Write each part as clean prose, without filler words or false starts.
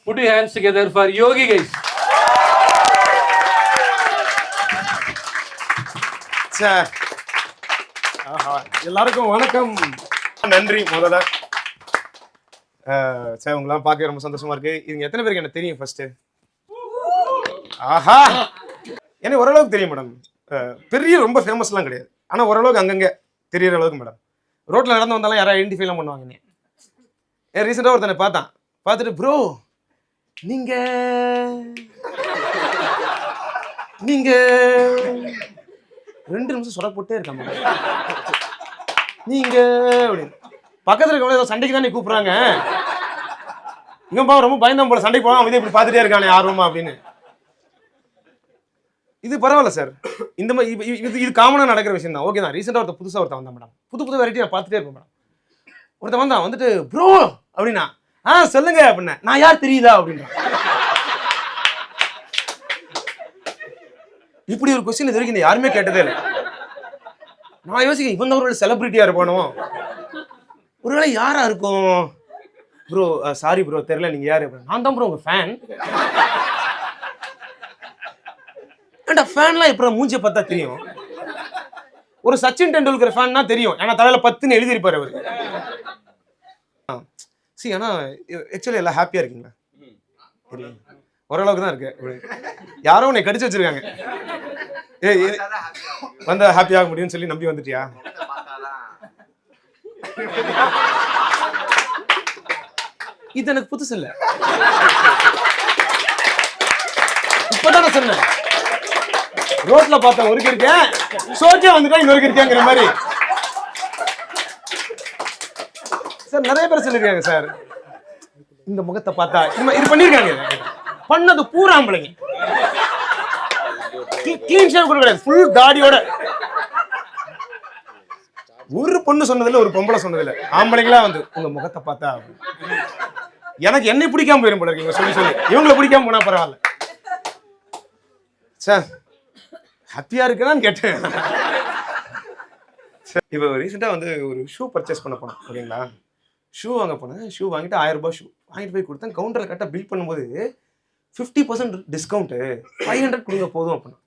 Put your hands together for Yogi, guys. எல்லாருக்கும் வணக்கம், நன்றி. முதல்ல சார் உங்களாம் பார்க்க ரொம்ப சந்தோஷமா இருக்கு. இது எத்தனை பேருக்கு எனக்கு தெரியும்? ஃபர்ஸ்ட் ஆஹா, எனக்கு ஓரளவுக்கு தெரியும் மேடம். பெரிய ரொம்ப ஃபேமஸ்லாம் கிடையாது, ஆனா ஓரளவுக்கு அங்கங்க தெரியற அளவுக்கு மேடம். ரோட்ல நடந்து வந்தாலும் யாராவது ஐடென்டிஃபைலாம் பண்ணுவாங்க. ரீசெண்டாக ஒருத்தனை பார்த்துட்டு ப்ரோ நீங்க நீங்க 2 நிமிஷம் சொல்ல போட்டே இருக்காங்க. நீங்க அப்படின்னு பக்கத்துல இருக்கவங்க ஏதோ சண்டைக்கு தான் நீ கூப்பிடுறாங்க. இவன் ரொம்ப பயந்தான் போல, சண்டைக்கு போவான், அவன் இப்படி பார்த்துட்டே இருக்கானே ஆர்வமா அப்படின்னு. இது பரவாயில்ல சார், இந்த மாதிரி இது காமனாக நடக்கிற விஷயம் தான். ஓகே தான். ரீசெண்டாக புதுசாக ஒருத்தன் வந்தான் மேடம். புது வெரைட்டி நான் பார்த்துட்டே இருப்பேன் மேடம். ஒருத்தன் வந்தான், வந்துட்டு ப்ரோ அப்படின்னா சொல்லுங்க அப்படின்னா, நான் யார் தெரியுதா அப்படின்றான். இப்படி ஒரு கொஸ்டின் இது வரைக்கும் யாருமே கேட்டதே இல்லை. நான் யோசிக்க, இவன் தான் ஒரு செலிபிரிட்டியா இருப்பானோ, ஒருவேளை யாரா இருக்கும். ப்ரோ சாரி ப்ரோ தெரியல, நீங்க யாரு? நான் தான் ப்ரோ உங்க ஃபேன். ஏன்டா ஃபேன்லாம் எப்போ மூஞ்சியை பார்த்தா தெரியும்? ஒரு சச்சின் டெண்டுல்கர் ஃபேன்னா தெரியும், ஏன்னா தலையில 10ன்னு எழுதியிருப்பாரு அவரு. சரி, ஆனா ஆக்சுவலி எல்லாம் ஹாப்பியா இருக்கீங்களா? ஓரளவுக்கு தான் இருக்கு. யாரோ உன்னை கடிச்சு வச்சிருக்காங்க, வந்தா ஹாப்பி ஆக முடியும்னு சொல்லி நம்பி வந்துட்டியா? இது எனக்கு புதுசு இல்ல, இப்பதானே சொன்னேன். ரோட்ல பார்த்தா ஒரு இருக்கேன், சோக்கே வந்துட்டா இன்னொரு இருக்கேங்கிற மாதிரி. சார் நிறைய பேர் சொல்லிருக்காங்க சார், இந்த முகத்தை பார்த்தா இது பண்ணிருக்காங்க. பண்ணது பூரா ஆம்பளைங்க, கிளீன் ஷேவ் கூட கிடையாது, ஃபுல் தாடியோட. ஒரு பொண்ணு சொன்னதில்ல, ஒரு பொம்பளை சொன்னதில்ல, ஆம்பளைங்களா வந்து உங்க முகத்தை பார்த்தா. எனக்கு என்னை பிடிக்காம போயிரும் போல இருக்கு சொல்லி இவங்களை பிடிக்காம போனா பரவாயில்ல. சார் ஹாப்பியா இருக்குன்னு கேட்டேன். இப்போ ரீசெண்டாக வந்து ஒரு ஷூ பர்ச்சேஸ் பண்ண போனோம். ஓகேங்களா, ஷூ வாங்க போனேன். ஷூ வாங்கிட்டு 1000 ரூபாய் ஷூ வாங்கிட்டு போய் கொடுத்தேன். கவுண்டரில் கரெக்டாக பில் பண்ணும்போது 50% டிஸ்கவுண்ட்டு, 500 கொடுங்க போதும் அப்படின்னா.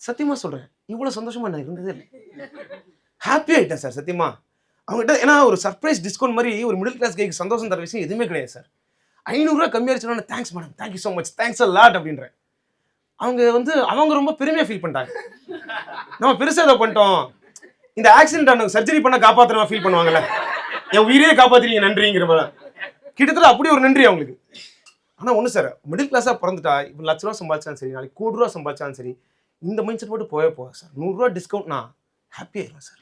சத்தியமாக சொல்கிறேன், இவ்வளோ சந்தோஷமா நான் இருந்ததே இல்லை. ஹாப்பி ஆகிட்டேன் சார் சத்தியமா அவங்ககிட்ட. ஏன்னா ஒரு சர்ப்ரைஸ் டிஸ்கவுண்ட் மாதிரி ஒரு மிடில் கிளாஸ் கைக்கு சந்தோஷம் தர விஷயம் எதுவுமே கிடையாது சார். 500 ரூபா கம்மியாகிடுச்சுன்னா thanks madam, thank you so much, thanks a lot அப்படின்றேன். அவங்க ரொம்ப பெருமையாக ஃபீல் பண்ணிட்டாங்க. நம்ம பெருசாக இதை பண்ணிட்டோம், இந்த ஆக்சிடென்ட் ஆனவங்க சர்ஜரி பண்ண காப்பாற்றுறவங்க ஃபீல் பண்ணுவாங்கல்ல, என் உயிரே காப்பாற்றுறீங்க நன்றிங்கிற மாதிரி. கிட்டத்தட்ட அப்படி ஒரு நன்றி அவங்களுக்கு. ஆனால் ஒன்று சார், மிடில் கிளாஸாக பிறந்துட்டா இப்போ 1 லட்ச ரூபா சம்பாதிச்சாலும் சரி, நாளைக்கு 1 கோடி ரூபா சம்பாதிச்சாலும் சரி, இந்த மைண்ட் செட் போட்டு போகாது சார். 100 ரூபா டிஸ்கவுண்ட்னா ஹாப்பி ஆயிடுவேன் சார்.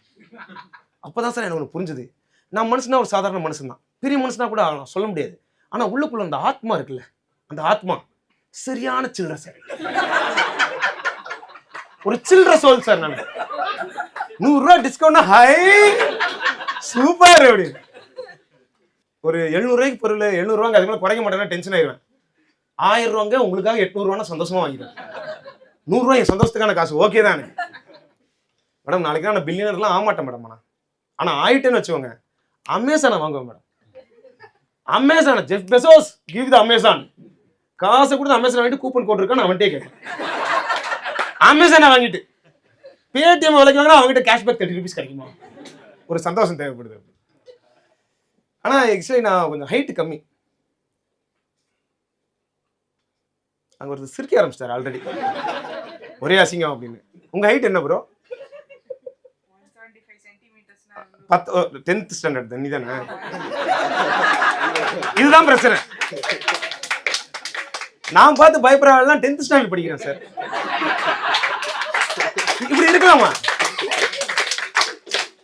அப்போதான் சார் எனக்கு ஒன்று புரிஞ்சுது. நான் மனுஷனா ஒரு சாதாரண மனுஷன் தான், பெரிய மனுஷனா கூட ஆகலாம், சொல்ல முடியாது. ஆனால் உள்ளுக்குள்ள அந்த ஆத்மா இருக்குல்ல, அந்த ஆத்மா சரியான சில்லற சார், ஒரு சில்லற சோல் சார். நான் 100 ரூபா டிஸ்கவுண்ட் ஹை சூப்பர் அப்படி. ஒரு 700 ரூபாய்க்கு பொருள் 700 ரூபாங்க, அதுக்கு மேலே குறைக்க மாட்டேன்னா டென்ஷன் ஆயிடுவேன். 1000 ரூபாங்க உங்களுக்காக 800 ரூபானா சந்தோஷமா வாங்கிடுவேன். 100 ரூபாய் என் சந்தோஷத்துக்கான காசு, ஓகே தான் எனக்கு. மேடம் நாளைக்கு நான் பில்லியனர்லாம் ஆக மாட்டேன் மேடம். ஆனால் ஆயிட்டேன்னு வச்சுக்கோங்க, அமேசானை வாங்குவேன் madam. Amazon, Jeff Bezos give the Amazon. காசை கொடுத்து அமேசான் வாங்கிட்டு கூப்பன் கோட் இருக்கான்னு அவன்கிட்டே கேட்பேன். அமேசானை வாங்கிட்டு பேடிஎம் விலைக்கு வாங்கினா அவங்ககிட்ட கேஷ்பேக் 30 ரூபீஸ் கிடைக்குமா? ஒரு சந்தோஷம் தேவைப்படுது. ஆனால் ஆக்சுவலி நான் கொஞ்சம் ஹைட்டு கம்மி. அங்கே ஒரு சிரிக்க ஆரம்பிச்சிட்டார் ஆல்ரெடி, ஒரே அசிங்கம் அப்படின்னு. உங்கள் ஹைட் என்ன ப்ரோ? 10th ஸ்டாண்டர்ட் நீ தானே? இதுதான் பிரச்சனை. நான் பார்த்து பயப்படுறவெல்லாம் 10th ஸ்டாண்டர்ட் படிக்கிறேன் சார். இப்படி இருக்கலாமா?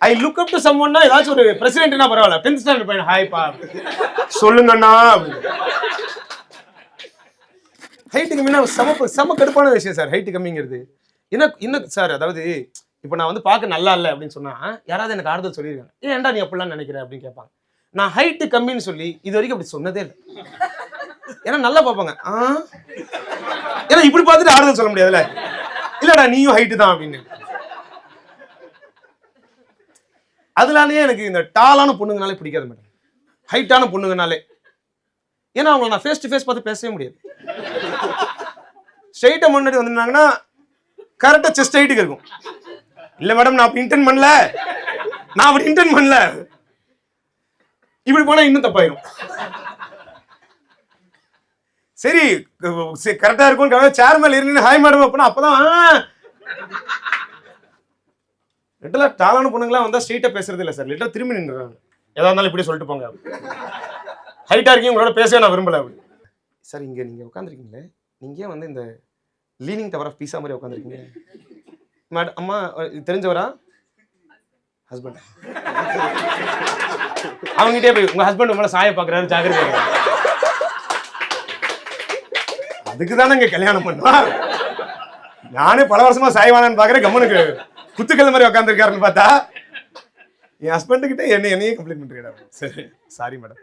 ஐ லுக் அப் டு சம்ஒன்னா, ஏதாச்சும் ஒரு பிரசிடென்ட்னா பரவாயில்ல, 10th ஸ்டாண்டர்ட் பையன் ஹாய் பா சொல்லுங்கண்ணா. ஹைட்டு கம்மினா செம கடுப்பான விஷயம் சார் ஹைட்டு கம்மிங்கிறது. என்ன சார், அதாவது இப்போ நான் வந்து பார்க்க நல்லா இல்லை அப்படின்னு சொன்னா யாராவது எனக்கு ஆறுதல் சொல்லியிருக்காங்க, ஏன்டா நீ அப்படிலாம் நினைக்கிற அப்படின்னு கேட்பாங்க. நான் ஹைட்டு கம்மின்னு சொல்லி இது வரைக்கும் அப்படி சொன்னதே இல்லை. ஏன்னா நல்லா பார்ப்பாங்க, ஏன்னா இப்படி பார்த்துட்டு ஆறுதல் சொல்ல முடியாதுல்ல, இல்லடா நீயும் ஹைட்டு தான் அப்படின்னு. அதனாலேயே எனக்கு இந்த டாலான பொண்ணுங்கனாலே பிடிக்காது மேடம், ஹைட்டான பொண்ணுங்கனாலே. ஏன்னா அவங்களை நான் ஃபேஸ் டு ஃபேஸ் பார்த்து பேசவே முடியாது. ஸ்ட்ரைட்டாக முன்னாடி வந்துருந்தாங்கன்னா கரெக்டாக செஸ்ட் ஹைட்டுக்கு இருக்கும். இல்லை மேடம் நான் அப்படி இன்டென்ட் பண்ணல, இப்படி போனா இன்னும் தப்பாயிரும். சரி கரெக்டா இருக்கும். சேர் மேல இருந்து ஹாய் மேடம் அப்படின்னா அப்பதான் லிட்டலா டாலான பொண்ணுங்களா வந்தா ஸ்ட்ரெயிட்டா பேசுறது இல்லை சார். லிட்டலா திரும்பி நின்றுறாங்க. எதா இருந்தாலும் இப்படி சொல்லிட்டு போங்க. ஹைட்டா இருக்கீங்க, உங்களோட பேசவே நான் விரும்பல அப்படி. சார் இங்க நீங்க உட்காந்துருக்கீங்களே, நீங்க ஏன் வந்து இந்த லீனிங் டவர் ஆஃப் பீஸா மாதிரி உட்காந்துருக்கீங்க? மேடம் அம்மா தெரிஞ்சவரா? ஹஸ்பண்ட். அவங்ககிட்டே போய் உங்க ஹஸ்பண்ட் உங்களை சாய பாக்குறாரு, ஜாகிரதை. அதுக்கு தானே இங்க கல்யாணம் பண்ணுவா. நானே பல வருஷமா சாய்வானு பாக்குறேன், கம்மனுக்கு குத்துக்கல் மாதிரி உட்காந்துருக்காருன்னு பார்த்தா என் ஹஸ்பண்ட் கிட்ட என்னையே கம்ப்ளைண்ட் பண்றீங்க. சரி சாரி மேடம்,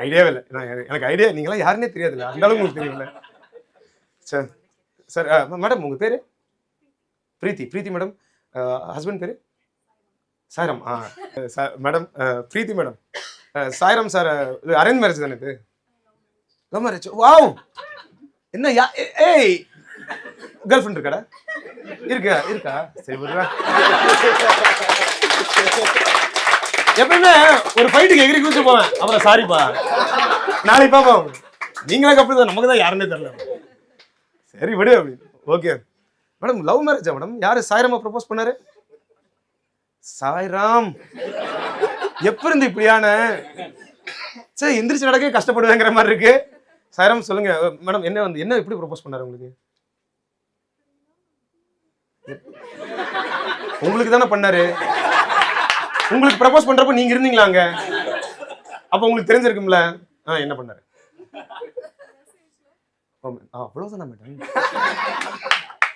ஐடியாவே இல்லை. எனக்கு ஐடியா நீங்களாம் யாருன்னே தெரியாதுல்ல, அந்த அளவுக்கு உங்களுக்கு தெரியும்ல. சார் சார் மேடம் உங்க பேரு? பிரீத்தி மேடம். ஹஸ்பண்ட் பேரு? சாய்ராம். மேடம் பிரீத்தி மேடம். சாய்ராம் சார் இது அரேஞ்ச் மேரேஜ் தானே? இது லவ் மேரேஜ். வாவ், என்ன ஏய் கேர்ள் ஃப்ரெண்ட் இருக்காடா? இருக்கா? சரி விடுறா. எப்பயுமே ஒரு ஃபைட்டுக்கு எகிரி குதிச்சு போவேன், அப்புறம் சாரிப்பா நாளைக்கு பாப்போம். நீங்களே கப்பல் தான், நமக்கு தான் யாருன்னே தெரியல. சரி விடு அப்படி. ஓகே மேடம், லவ் மேரேஜா மேடம்? யாரு சாய்ராமா ப்ரப்போஸ் பண்ணாரு? சாய்ராம் எப்ப இருந்து இப்படியான சரி எந்திரிச்சு நடக்க கஷ்டப்படுவேங்கிற மாதிரி இருக்கு. சாய்ராம் சொல்லுங்க மேடம், என்ன எப்படி ப்ரப்போஸ் பண்ணாரு உங்களுக்கு? உங்களுக்கு தானே பண்ணாரு. உங்களுக்கு ப்ரப்போஸ் பண்றப்ப நீங்க இருந்தீங்களா அங்க? அப்ப உங்களுக்கு தெரிஞ்சிருக்கும்ல. என்ன பண்ணாரு? அவ்வளவுதானா மேடம்?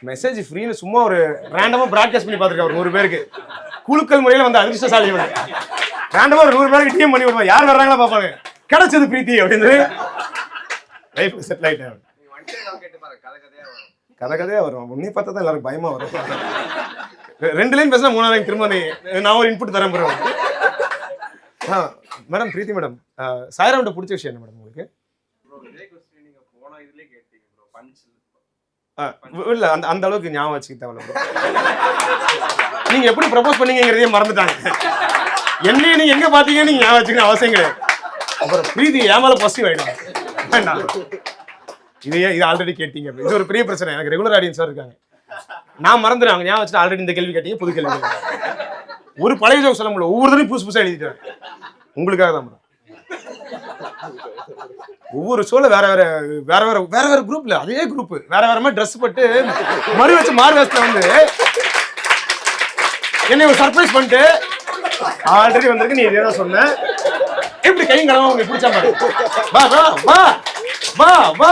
மெசேஜ் ஃப்ரீன்னு சும்மா ஒரு ரேண்டமா பிராட்காஸ்ட் பண்ணி பார்த்துருக்கேன். ஒரு 100 பேருக்கு குழுக்கள் முறையில வந்து அதிர்ஷ்டசாலி ரேண்டமா ஒரு 100 பேருக்கு டீம் பண்ணி விடுவாங்க. யார் வர்றாங்களா பார்ப்பாங்க. கிடைச்சது பிரீத்தி அப்படின்னு லைஃப் செட்டில் ஆயிட்டேன். கதையா வரும். உன்னை பார்த்தா தான் எல்லாரும் பயமா வரும். 2 லைன் பேசினா 3 லைன் திரும்ப நான் ஒரு இன்புட் தரேன். மேடம் பிரீத்தி மேடம், சாய்ராம்கிட்ட பிடிச்ச விஷயம் என்ன மேடம் உங்களுக்கு? இல்ல அந்த அளவுக்கு ஞாபகம் வச்சுக்க தேவையில்ல. நீங்க எப்படி ப்ரப்போஸ் பண்ணீங்கிறதையே மறந்துட்டாங்க. என்னையும் நீங்க எங்க பாத்தீங்கன்னு நீங்க ஞாபகம் வச்சுக்கணும் அவசியம் கிடையாது. அப்புறம் பிரீத்தி ஏமால பாசிட்டிவ் ஆயிடும். இது ஆல்ரெடி கேட்டீங்க. இது ஒரு பெரிய பிரச்சனை. எனக்கு ரெகுலர் ஆடியன்ஸா இருக்காங்க. நான் மறந்துடுவாங்க. ஞாபகம் வச்சுட்டு ஆல்ரெடி இந்த கேள்வி கேட்டீங்க, புது கேள்வி. ஒரு பழைய ஜோக் சொல்ல முடியல, ஒவ்வொருத்தரையும் புதுசா எழுதிட்டாங்க. உங்களுக்காக தான் மேடம். ஒவ்வொரு ஷோல வேற குரூப்ல அதே குரூப் வேற மாதிரி ட்ரெஸ் போட்டு மறு வச்சு மார்வேஸ்ல வந்து என்னை ஒரு சர்ப்ரைஸ் பண்ணிட்டு ஆல்ரெடி வந்திருக்கு. நீ இதேதான் சொன்ன. எப்படி கையும் கடமை உங்களுக்கு பிடிச்சா மாதிரி வா வா வா வா வா.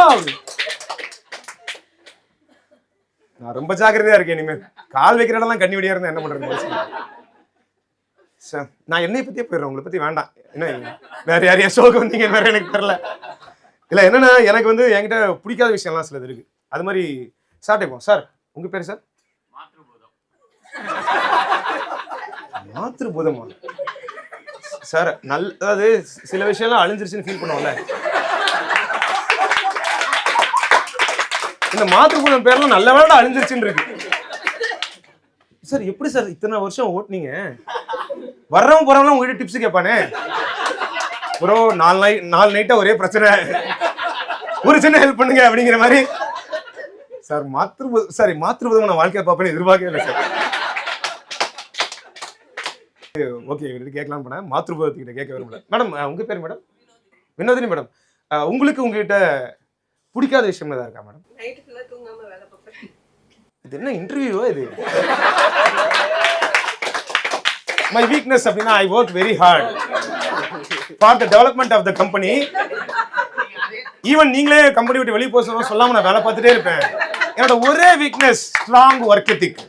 நான் ரொம்ப ஜாக்கிரதையா இருக்கேன். இனிமே கால் வைக்கிற இடம்லாம் கண்ணி வெடியா இருந்தா என்ன பண்றது? நான் என்னை பத்தியே போயிடுறேன், உங்களை பத்தி வேண்டாம். என்ன வேற யாரையா ஷோக்கு வந்தீங்க வேற எனக்கு தெரியல. இல்ல என்னன்னா எனக்கு வந்து என்கிட்ட பிடிக்காத விஷயம்லாம் சிலது இருக்கு. அது மாதிரி ஸ்டார்ட் ஆகும். சார் உங்க பேரு சார்? மாத்ருபூதமா? சார் அதாவது சில விஷயம்லாம் அழிஞ்சிருச்சுன்னு ஃபீல் பண்ணுவோம்ல. இந்த மாத்ருபூதம் பேர்லாம் நல்ல வேலை அழிஞ்சிருச்சுன்னு இருக்கு. சார் எப்படி சார் இத்தனை வருஷம் ஓட்டுனீங்க? வர்றவன் போறவங்க உங்ககிட்ட டிப்ஸ் கேட்பானே. ப்ரோ 4 நைட்டா ஒரே பிரச்சனை, ஒரு சின்ன ஹெல்ப் பண்ணுங்க அப்படிங்கிற மாதிரி. சார் மாத்ருபூதம் நான் வாழ்க்கையை பார்ப்பேன்னு எதிர்பார்க்கவே இல்லை சார். ஓகே இவர்கிட்ட கேட்கலாம்னு போனேன், மாத்ருபூதத்துக்கிட்ட கேட்க விரும்பல. மேடம் உங்க பேர் மேடம்? வினோதினி மேடம். உங்களுக்கு உங்ககிட்ட பிடிக்காத விஷயம் ஏதாவது இருக்கா மேடம்? இது என்ன இன்டர்வியூவா இது? My weakness அப்படின்னா I work very hard for the development of the company. Even நீங்களே கம்பெனி விட்டு வெளியே போக சொல்லாம நான் வேலை பார்த்துட்டே இருப்பேன். என்னோட ஒரே வீக்னஸ் ஸ்ட்ராங் ஒர்க் எத்திக்.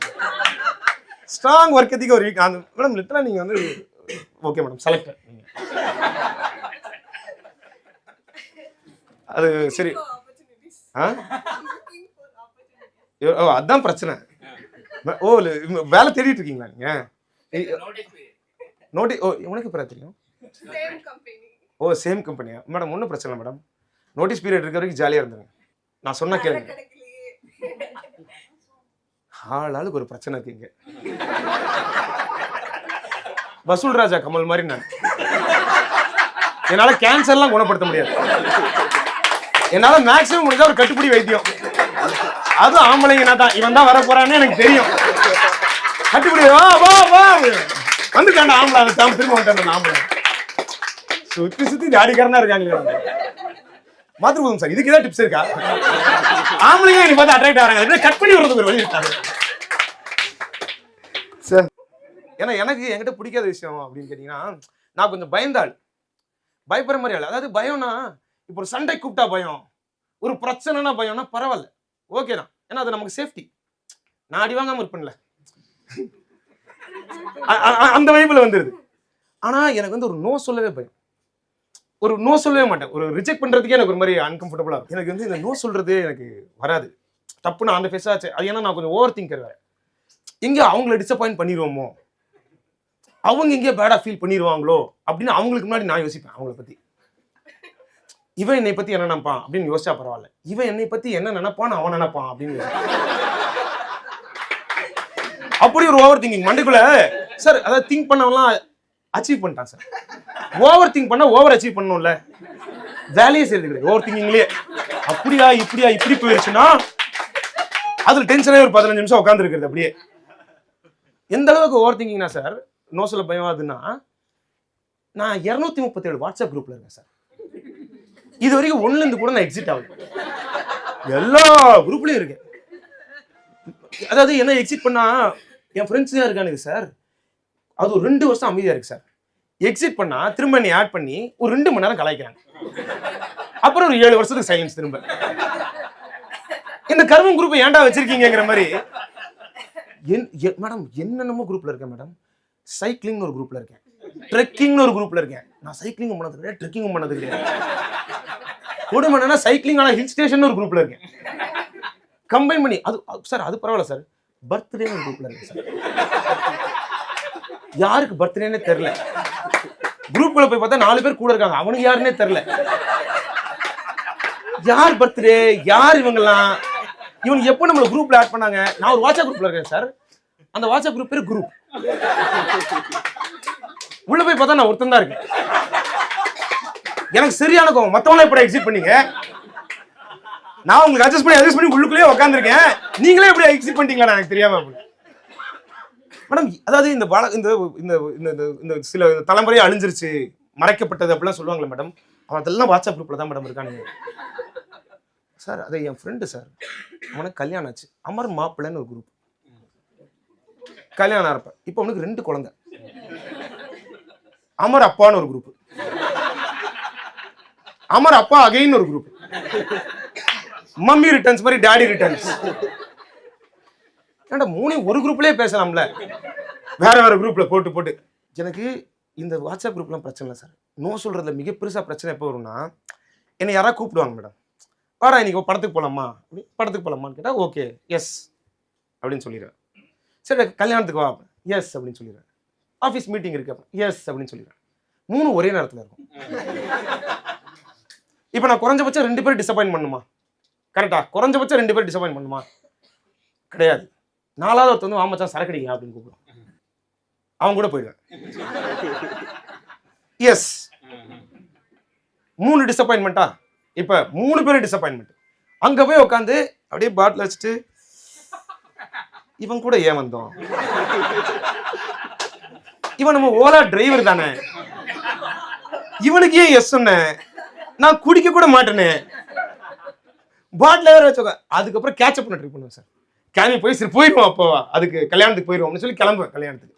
ஒரு வீக். மேடம் லிட்டரா நீங்க வந்து ஓகே மேடம் செலக்ட். அது சரி. அதான் பிரச்சனை. வேலை தேடிட்டு இருக்கீங்களா நீங்க? உனக்கு தெரியும்? சேம் கம்பெனியா மேடம்? ஒன்றும் பிரச்சனை இல்லை மேடம். நோட்டீஸ் பீரியட் இருக்கிற வரைக்கும் ஜாலியா இருந்துங்க. நான் சொன்ன கேளுங்க. ஆளுக்கு ஒரு பிரச்சனை இருக்கு இங்க. வசூல் ராஜா கமல் மாதிரி நான் என்னால கேன்சர்லாம் குணப்படுத்த முடியாது. என்னால மேக்ஸிமம் முடிஞ்சா ஒரு கட்டுப்படி வைத்தியம், அதுவும் ஆம்பளைங்கன்னா தான். இவன் தான் வர போறான்னு எனக்கு தெரியும். கட்டுப்படி வா வா வா வந்துட்டாண்ட ஆம்பளை, அதை தான் திரும்ப வந்துட்டான் ஆம்பளை. சுத்தி சுத்தி ஜாடிக்காரனா இருக்காங்க. மாத்திர போதும் சார், இதுக்கு ஏதாவது டிப்ஸ் இருக்கா? ஆம்பளைங்க நீ பார்த்து அட்ராக்ட் ஆகிறாங்க, கட் பண்ணி விடுறதுக்கு ஒரு வழி இருக்காங்க சார். ஏன்னா எனக்கு என்கிட்ட பிடிக்காத விஷயம் அப்படின்னு கேட்டீங்கன்னா, நான் கொஞ்சம் பயந்தாள், பயப்படுற மாதிரி ஆள். அதாவது பயம்னா இப்போ ஒரு சண்டை கூப்பிட்டா பயம், ஒரு பிரச்சனைனா பயம்னா பரவாயில்ல, ஓகே தான். ஏன்னா அது நமக்கு சேஃப்டி. நான் அடி வாங்காம இருப்பேன்ல, அந்த வைப்புல வந்துருது. ஆனா எனக்கு வந்து ஒரு நோ சொல்லவே பயம், ஒரு நோ சொல்லவே மாட்டேன். ஒரு ரிஜெக்ட் பண்றதுக்கே எனக்கு ஒரு மாதிரி அன்கம்ஃபர்டபுளா இருக்கும். எனக்கு வந்து இந்த நோ சொல்றது எனக்கு வராது தப்புன்னு அந்த ஃபேஸா. அது ஏன்னா நான் கொஞ்சம் ஓவர் திங்கர் வேற. எங்க அவங்கள டிசப்பாயிண்ட் பண்ணிடுவோமோ, அவங்க எங்கேயோ பேடா ஃபீல் பண்ணிடுவாங்களோ அப்படின்னு அவங்களுக்கு முன்னாடி நான் யோசிப்பேன். அவங்கள பத்தி இவன் என்னை பத்தி என்ன நினைப்பான் அப்படின்னு யோசிச்சா பரவாயில்ல, இவன் என்னை பத்தி என்ன நினைப்பான் அவன் நினைப்பான் அப்படின்னு அப்படி ஒரு ஓவர் திங்கிங் மண்டைக்குள்ள சார். அதாவது திங்க் பண்ணவெல்லாம் அச்சீவ் பண்ணிட்டான் சார். ஓவர் திங்க் பண்ணா ஓவர் அச்சீவ் பண்ணணும்ல, வேலையே செய்யறது கிடையாது ஓவர் திங்கிங்லயே. அப்படியா இப்படியா இப்படி போயிருச்சுன்னா அதுல டென்ஷனே ஒரு 15 நிமிஷம் உட்கார்ந்து இருக்கிறது. அப்படியே எந்த அளவுக்கு ஓவர் திங்கிங்னா சார், நோ சொல்ல பயம் ஆகுதுன்னா, நான் 237 வாட்ஸ்அப் குரூப்ல இருக்கேன் சார். இது வரைக்கும் ஒண்ணுல இருந்து கூட நான் எக்ஸிட் ஆகல, எல்லா குரூப்லயும் இருக்கேன். அதாவது என்ன எக்ஸிட் பண்ணா என் ஃப்ரெண்ட்ஸ் தான் இருக்கானுங்க சார், அது ஒரு 2 வருஷம் அமைதியா இருக்கு சார். எக்ஸிட் பண்ணா திரும்ப நீ ஆட் பண்ணி ஒரு 2 மணி நேரம் கலாய்க்கிறாங்க, அப்புறம் ஒரு 7 வருஷத்துக்கு சைலன்ஸ் திரும்ப. இந்த கர்மம் குரூப் ஏன்டா வச்சிருக்கீங்கிற மாதிரி. மேடம் என்னென்னமோ குரூப்ல இருக்கேன் மேடம். சைக்கிளிங் ஒரு குரூப்ல இருக்கேன், ட்ரெக்கிங் ஒரு குரூப்ல இருக்கேன். நான் சைக்கிளிங் பண்ணது கிடையாது, ட்ரெக்கிங் பண்ணது கிடையாது. கொடுமை என்னன்னா சைக்கிளிங் ஆனா ஹில் ஸ்டேஷன் ஒரு குரூப்ல இருக்கேன். கம்பைன் பண்ணி அது சார், அது பரவாயில்ல சார். பர்த்டே ஒரு குரூப்ல இருக்கு சார், யாருக்கு பர்த்டேனே தெரியல. குரூப்ல போய் பார்த்தா 4 பேர் கூட இருக்காங்க, அவனுக்கு யாருன்னே தெரியல. யார் பர்த்டே, யார் இவங்கெல்லாம், இவங்க எப்போ நம்மள குரூப்ல ஆட் பண்ணாங்க. நான் ஒரு வாட்ஸ்அப் குரூப்ல இருக்கேன் சார், அந்த வாட்ஸ்அப் குரூப் பேர் குரூப். உள்ள போய் பார்த்தா நான் ஒருத்தன் தான் இருக்கேன். எனக்கு சரியான கோவம், மத்தவங்க எப்படி எக்ஸிட் பண்ணீங்க, நான் உங்களுக்கு அட்ஜஸ்ட் பண்ணி உள்ளுக்குள்ளேயே உட்காந்துருக்கேன், நீங்களே எப்படி எக்ஸிட் பண்ணிட்டீங்களா எனக்கு தெரியாம. மேடம் அதாவது இந்த சில தலைமுறையை அழிஞ்சிருச்சு, மறைக்கப்பட்டது அப்படிலாம் சொல்லுவாங்களே மேடம், அதெல்லாம் வாட்ஸ்அப் குரூப்ல தான் மேடம் இருக்கானுங்க சார். அது என் ஃப்ரெண்டு சார், அவனுக்கு கல்யாணம் ஆச்சு, அமர் மாப்பிள்ளைன்னு ஒரு குரூப். கல்யாணம் இருப்ப இப்போ அவனுக்கு 2 குழந்தை. அமர் அப்பான்னு ஒரு குரூப், அமர் அப்பா அகைன் ஒரு குரூப், மம்மி ரிட்டர்ன்ஸ் மாதிரி டாடி ரிட்டர்ன்ஸ். ஏன்டா 3 ஒரு குரூப்லயே பேசலாம்ல, வேற வேற குரூப்ல போட்டு. எனக்கு இந்த வாட்ஸ்அப் குரூப்லாம் பிரச்சனை இல்லை சார். நோ சொல்றதுல மிக பெருசா பிரச்சனை எப்போ வரும்னா, என்னை யாராவது கூப்பிடுவாங்க மேடம், வாடா இன்னைக்கு படத்துக்கு போலாமா, படத்துக்கு போலாமான்னு கேட்டா ஓகே எஸ் அப்படின்னு சொல்லிடுறேன். சரி கல்யாணத்துக்கு வா, எஸ் அப்படின்னு சொல்லிடுறேன். ஆஃபீஸ் மீட்டிங் இருக்கு, எஸ் அப்படின்னு சொல்லிடுறேன். 3 ஒரே நேரத்தில் இருக்கும். இப்போ நான் குறைஞ்சபட்சம் 2 பேர் டிசப்பாயின்ட் பண்ணுமா? கரெக்டா? குறைஞ்சபட்சம் 2 பேர் டிசப்பாயின்ட் பண்ணுமா? கிடையாது. 4வது ஒருத்தர் வந்து வாமச்சா சரக்கடிங்க அப்படின்னு கூப்பிடுவான், அவன் கூட போயிடுவேன். எஸ் 3 டிசப்பாயின்மெண்டா? இப்ப 3 பேரும் டிசப்பாயின்மெண்ட். அங்க போய் உட்காந்து அப்படியே பாட்டில் வச்சுட்டு, இவன் கூட ஏன் வந்தோம், இவன் நம்ம ஓலா டிரைவர் தானே, இவனுக்கு ஏன் எஸ் சொன்ன, நான் குடிக்க கூட மாட்டேனே, பாட்டில் வேற வச்சு. அதுக்கப்புறம் கேட்சப் பண்ண ட்ரை பண்ணுவேன் சார். கிளம்பி போய் சரி போயிடுவோம், அப்போ அதுக்கு கல்யாணத்துக்கு போயிடுவோம்னு சொல்லி கிளம்புவேன். கல்யாணத்துக்கு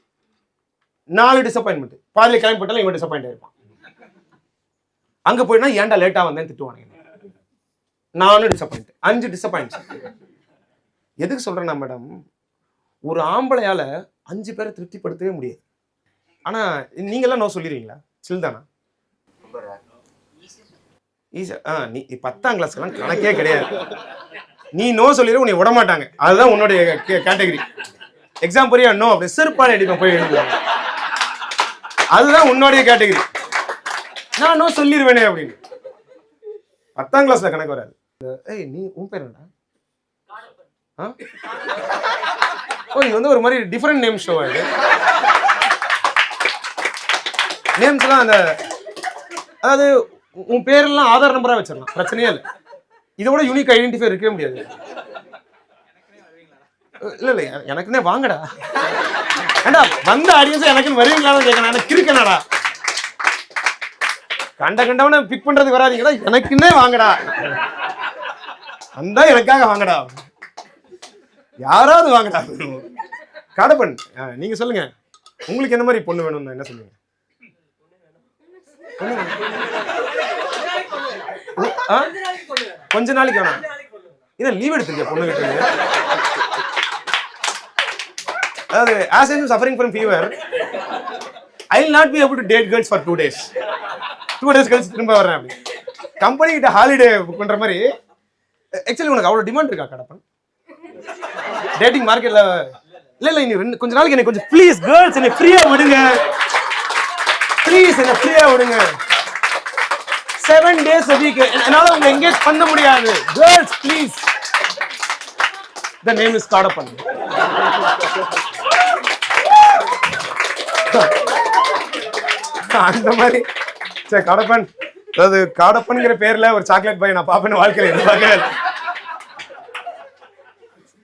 4 டிசப்பாயின்மெண்ட். பாதியில கிளம்பி போட்டாலும் இவன் டிசப்பாயிண்ட் ஆயிருப்பான். அங்க போயினா ஏன்டா லேட்டா வந்தேன்னு திட்டுவானுங்க. 4 டிசப்பாயிண்ட், 5 டிசப்பாயிண்ட். எதுக்கு சொல்றேன்னா மேடம், ஒரு ஆம்பளையால 5 பேரை திருப்திப்படுத்தவே முடியாது. ஆனா நீங்க எல்லாம் நோ சொல்லிடுவீங்களா? சில் தானா? நீ 10ஆம் கிளாஸ்லாம் கணக்கே கிடையாது. நீ நோ சொல்லிடு, உன்னை விட மாட்டாங்க. அதுதான் உன்னுடைய கேட்டகரி. எக்ஸாம் போறியா? நோ அப்படி செருப்பான அடிப்பேன் போய் எழுதுவாங்க. அதுதான் உன்னுடைய கேட்டகரி. நான் நோ சொல்லிடுவேனே அப்படின்னு. 10ஆம் கிளாஸ்ல கணக்கு வராது. ஏய் நீ உன் பேர் என்னடா? ஓ இது வந்து ஒரு மாதிரி டிஃபரெண்ட் நேம் ஷோ இது. நேம்ஸ்லாம் அந்த அதாவது உன் பேரெல்லாம் ஆதார் நம்பரா வச்சிடலாம், பிரச்சனையே இல்லை. இதை விட யூனிக் ஐடென்டிஃபை இருக்கவே முடியாது. இல்ல இல்ல எனக்குன்னே வாங்கடா. ஏண்டா வந்த ஆடியன்ஸ் எனக்குன்னு வருவீங்களான்னு கேட்கணும். எனக்கு இருக்கேனடா. கண்டவனை பிக் பண்றதுக்கு வராதீங்கடா, எனக்குன்னே வாங்கடா. வந்தா எனக்காக வாங்கடா, யாராவது வாங்கடா. காடப்பன் நீங்க சொல்லுங்க, உங்களுக்கு என்ன மாதிரி பொண்ணு வேணும்னு என்ன சொல்லுங்க? கொஞ்ச நாளைக்கு வேணாம். இதை லீவ் எடுத்துருக்க பொண்ணு கிட்ட. அதாவது as I am suffering from fever, I will not be able to date girls for 2 days. 2 days கழிச்சு திரும்ப வரேன். அப்படி கம்பெனி கிட்ட ஹாலிடே புக் பண்ற மாதிரி. ஆக்சுவலி உனக்கு அவ்வளவு டிமாண்ட் இருக்கா கடப்பன் டேட்டிங் மார்க்கெட்ல? இல்ல இல்ல நீ கொஞ்ச நாளைக்கு எனக்கு கொஞ்சம் ப்ளீஸ் கேர்ள்ஸ் என்ன ஃப்ரீயா விடுங்க, ப்ளீஸ் என்ன ஃப்ரீயா விடுங்க. 7 days a week என்னால உங்களை எங்கேஜ் பண்ண முடியாது. Girls please. The name is Kadappan. அந்த மாதிரி சரி காடப்பன். அதாவது காடப்பன்ங்கிற பேர்ல ஒரு சாக்லேட் பாய் நான் பாப்பேன்னு வாழ்க்கையில எதிர்பார்க்கல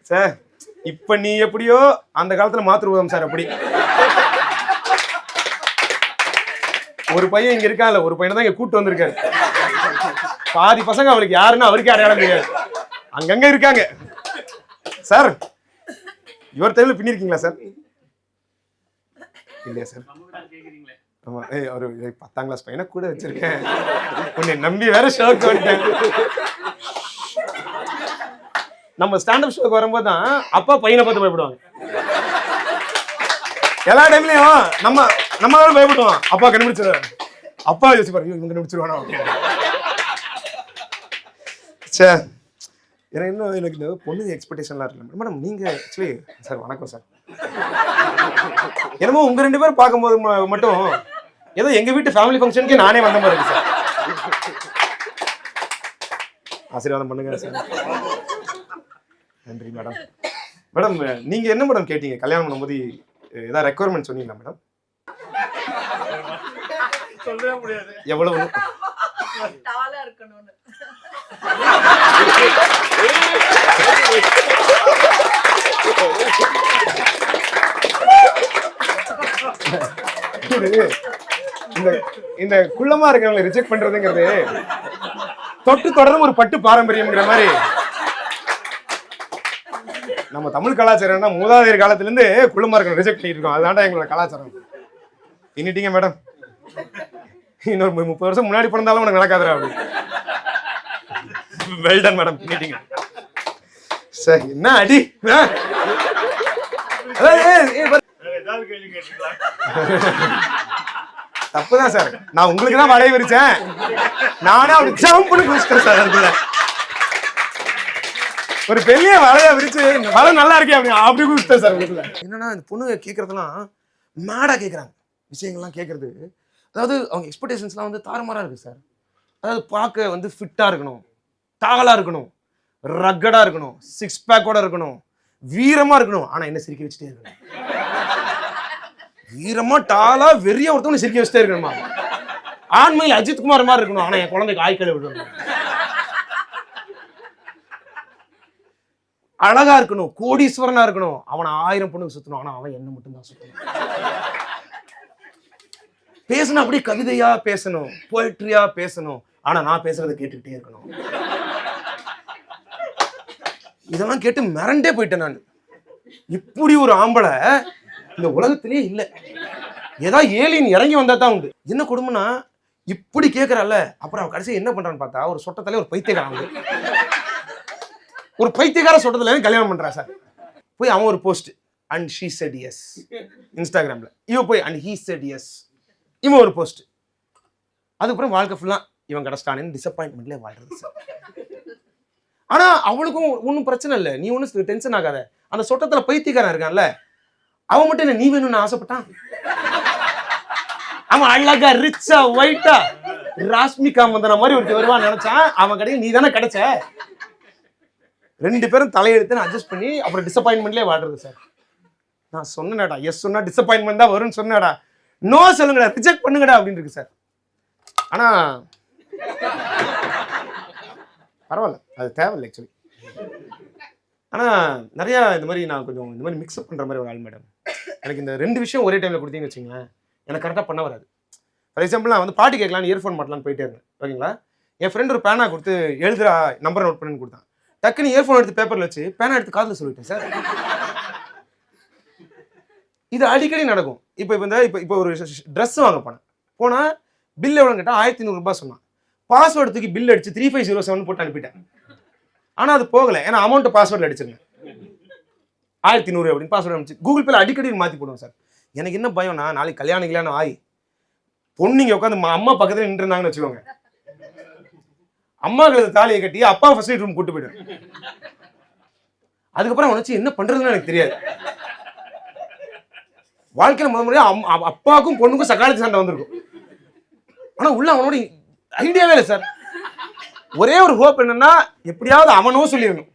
சார். இப்ப நீ எப்படியோ அந்த காலத்துல மாத்துருவோம் சார். அப்படி ஒரு பையன் இங்க இருக்கான்ல, ஒரு பையனை தான் இங்க கூட்டு வந்திருக்காரு. பாதி பசங்க அவளுக்கு யாருன்னு அவருக்கே அடையாளம் தெரியாது, அங்கங்க இருக்காங்க. சார் இவர் டைம்ல பின்னிருக்கீங்களா சார்? இல்லையா சார்? ஆமா. ஒரு 10ஆம் கிளாஸ் பையனை கூட வச்சிருக்கேன். உன்னை நம்பி வேற ஷோக்கு வந்துட்டேன். நம்ம ஸ்டாண்டப் ஷோக்கு வரும்போது தான் அப்பா பையனை பார்த்து பயப்படுவாங்க. எல்லா டைம்லயும் நம்ம பயப்படுவோம். அப்பா கண்டுபிடிச்சிருவாரு. அப்பா யோசிப்பாரு இவங்க கண்டுபிடிச்சிருவானோ. சரி எனக்கு இன்னும் எனக்கு இந்த பொண்ணு எக்ஸ்பெக்டேஷன்லாம் இருக்கு மேடம். நீங்க ஆக்சுவலி சார் வணக்கம் சார். என்னமோ உங்க 2 பேரும் பார்க்கும்போது மட்டும் ஏதோ எங்க வீட்டு ஃபேமிலி ஃபங்க்ஷனுக்கு நானே வந்த மாதிரி இருக்கு சார். ஆசீர்வாதம் பண்ணுங்க சார். நன்றி மேடம். மேடம் நீங்க என்ன மேடம் கேட்டீங்க கல்யாணம் பண்ணும்போது? ஏதாவது ரெக்குவயர்மெண்ட் சொன்னீங்களா மேடம்? சொல்லவே முடியாது. எவ்வளவு டாலா இருக்கணும்னு. இந்த குள்ளமா இருக்கிறவங்களை ரிஜெக்ட் பண்றதுங்கிறது தொட்டு தொடரும் ஒரு பட்டு பாரம்பரியம்ங்கிற மாதிரி. நம்ம தமிழ் கலாச்சாரம்னா மூதாதையர் காலத்துல இருந்து குள்ளமா இருக்கிற ரிஜெக்ட் பண்ணிட்டு இருக்கோம். அதுதான்டா எங்களோட கலாச்சாரம். இன்னிட்டீங்க மேடம். இன்னொரு 30 வருஷம் முன்னாடி பிறந்தாலும் உனக்கு நடக்காதுடா அப்படி. Well done madam. இன்னிட்டீங்க சார். என்ன அடி. தப்புதான் சார். நான் உங்களுக்கு தான் வளைய விரிச்சேன். நானே அப்படி ஜம்ப் பண்ணி குதிச்சிட்டேன் சார். அதுக்குள்ள ஒரு பெரிய வளைய விரிச்சு வலை நல்லா இருக்கே அப்படி குதிச்சிட்டேன் சார். அதுக்குள்ள என்னன்னா இந்த பொண்ணு கேட்கறதெல்லாம் மேடா கேட்கறாங்க. விஷயங்கள்லாம் கேட்கறது அதாவது அவங்க எக்ஸ்பெக்டேஷன்ஸ்லாம் வந்து தாறுமாறா இருக்கு சார். அதாவது பார்க்க வந்து ஃபிட்டா இருக்கணும், தாகலா இருக்கணும், ரக்கடா இருக்கணும், 6 பேக்கோட இருக்கணும், வீரமா இருக்கணும். ஆனா என்ன சிரிக்க வச்சுட்டே இருக்கணும். வீரமா டாலா வெறிய ஒருத்தவங்க சிரிக்க வச்சுட்டே இருக்கணுமா? ஆண்மையில் அஜித் குமார் மாதிரி இருக்கணும். ஆனா என் குழந்தைக்கு ஆய்க்கலை விடணும். அழகா இருக்கணும், கோடீஸ்வரனா இருக்கணும். அவனை 1000 பொண்ணுக்கு சுத்தணும். ஆனா அவன் என்ன மட்டும் தான் சுத்தணும். பேசணும் அப்படியே கவிதையா பேசணும், போய்ட்ரியா பேசணும். ஆனா நான் பேசுறதை கேட்டுக்கிட்டே இருக்கணும். இதெல்லாம் கேட்டு மிரண்டே போயிட்டேன் நான். இப்படி ஒரு ஆம்பளை இந்த உலகத்திலே இல்ல. ஏதாவது ஏலியன் இறங்கி வந்தா தான் உண்டு. என்ன கொடுமைனா இப்படி கேட்கறால. அப்புறம் அவன் கடைசி என்ன பண்றான்னு பார்த்தா ஒரு சொட்டத்திலே ஒரு பைத்தியக்காரன், ஒரு பைத்தியக்கார சொட்டத்திலே கல்யாணம் பண்றா சார். போய் அவன் ஒரு post and she said yes இன்ஸ்டாகிராம்ல. இவ போய் அண்ட் ஹீ செட் எஸ். இவன் ஒரு போஸ்ட். அதுக்கப்புறம் வாழ்க்கை ஃபுல்லா இவன் கிடைச்சிட்டானு டிசப்பாயின்மெண்ட்ல வாழ்றது சார். ஆனா அவளுக்கும் ஒன்றும் பிரச்சனை இல்லை. நீ ஒன்றும் டென்ஷன் ஆகாத. அந்த சொட்டத்துல பைத்தியக்காரன் இருக்கான்ல, அவன் மட்டும் என்ன நீ வேணும்னு ஆசைப்பட்டான். அவன் அழகா ரிச்சா ஒயிட்டா ராஷ்மிகா மந்தன மாதிரி ஒருத்தர் வருவான்னு நினைச்சான். அவன் கடையில் நீ தானே கிடைச்ச. 2 பேரும் தலையெடுத்து அட்ஜஸ்ட் பண்ணி அப்புறம் டிசப்பாயின்மெண்ட்லேயே வாடுறது சார். நான் சொன்னேடா, எஸ் சொன்னா டிசப்பாயின்மெண்ட் தான் வரும்னு சொன்னேடா, நோ சொல்லுங்கடா, ரிஜெக்ட் பண்ணுங்கடா அப்படின்னு இருக்கு சார். ஆனா பரவாயில்ல, அது தேவையில்லை ஆக்சுவலி. ஆனா நிறைய இந்த மாதிரி நான் கொஞ்சம் இந்த மாதிரி மிக்ஸ்அப் பண்ற மாதிரி ஒரு ஆள் மேடம். எனக்கு இந்த 2 விஷயம் ஒரே டைம்ல கொடுத்தீங்கன்னு வச்சுங்களேன், எனக்கு கரெக்டாக பண்ண வராது. ஃபார் எக்ஸாம்பிள், நான் வந்து பாட்டு கேட்கலான்னு இயர்ஃபோன் மாட்டலான்னு போயிட்டே இருந்தேன், ஓகேங்களா. என் ஃப்ரெண்ட் ஒரு பேனா கொடுத்து எழுதுறா, நம்பரை நோட் பண்ணுன்னு கொடுத்தான். டக்குன்னு இயர்ஃபோன் எடுத்து பேப்பரில் வச்சு பேனா எடுத்து காதில் சொல்லிட்டேன் சார். இது அடிக்கடி நடக்கும். இப்போ ஒரு ட்ரெஸ் வாங்க போனால் பில் எவ்வளோன்னு கேட்டால் 1500 ரூபாய் சொன்னான். பாஸ்வேர்டு தூக்கி பில் அடிச்சு 3507 போட்டு அனுப்பிட்டேன். ஆனால் அது போகலை, ஏன்னா அமௌண்ட்டு பாஸ்வேர்டில் அடிச்சிருங்க 1100 அப்படின்னு பாஸ்வேர்டு அனுப்பிச்சு கூகுள் பேல அடிக்கடி மாற்றி போடுவோம் சார். எனக்கு என்ன பயம்னா, நாளைக்கு கல்யாணம் ஆகி பொண்ணுங்க உட்காந்து அம்மா பக்கத்தில் நின்று இருந்தாங்கன்னு வச்சுக்கோங்க, அம்மாக்களுக்கு தாலியை கட்டி அப்பா ஃபர்ஸ்ட் நைட் ரூம் கூட்டு போயிடுவேன். அதுக்கப்புறம் அவனை வச்சு என்ன பண்றதுன்னு எனக்கு தெரியாது. வாழ்க்கையில முறையா அப்பாவுக்கும் பொண்ணுக்கும் சக்காலத்து சண்டை வந்திருக்கும். ஆனா உள்ள அவனோட ஐடியாவே இல்லை சார். ஒரே ஒரு ஹோப் என்னன்னா, எப்படியாவது அவனோ சொல்லிடணும்,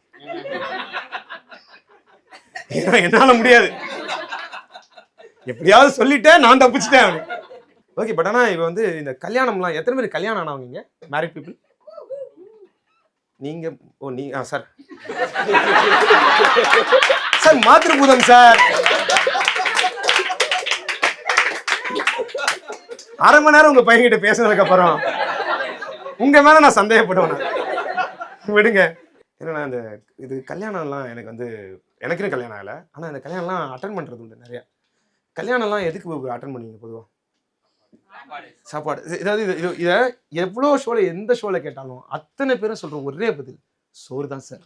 என்னால முடியாது, எப்படியாவது சொல்லிட்டேன் நான் தப்பிச்சிட்டேன். ஓகே, பட் ஆனால் இப்போ வந்து இந்த கல்யாணம்லாம் எத்தனை பேர் கல்யாணம் ஆனவங்க மேரிட் பீப்புள்? நீங்க சார் சார் மாத்திருபூதம் சார். 1/2 மணி நேரம் உங்க பையன்கிட்ட பேசுனதுக்கு அப்புறம் உங்க மேல நான் சந்தேகப்படுவேன். விடுங்க. ஏன்னா இந்த இது கல்யாணம்லாம் எனக்குன்னு கல்யாணம் ஆகலை. ஆனால் இந்த கல்யாணம்லாம் அட்டன் பண்றது உண்டு நிறையா. கல்யாணம்லாம் எதுக்கு அட்டன் பண்ணுவீங்க பொதுவாக? சாப்பாடு. ஏதாவது இதை எவ்வளோ ஷோல எந்த ஷோல கேட்டாலும் அத்தனை பேரும் சொல்ற ஒரே பதில் சோறு தான் சார்.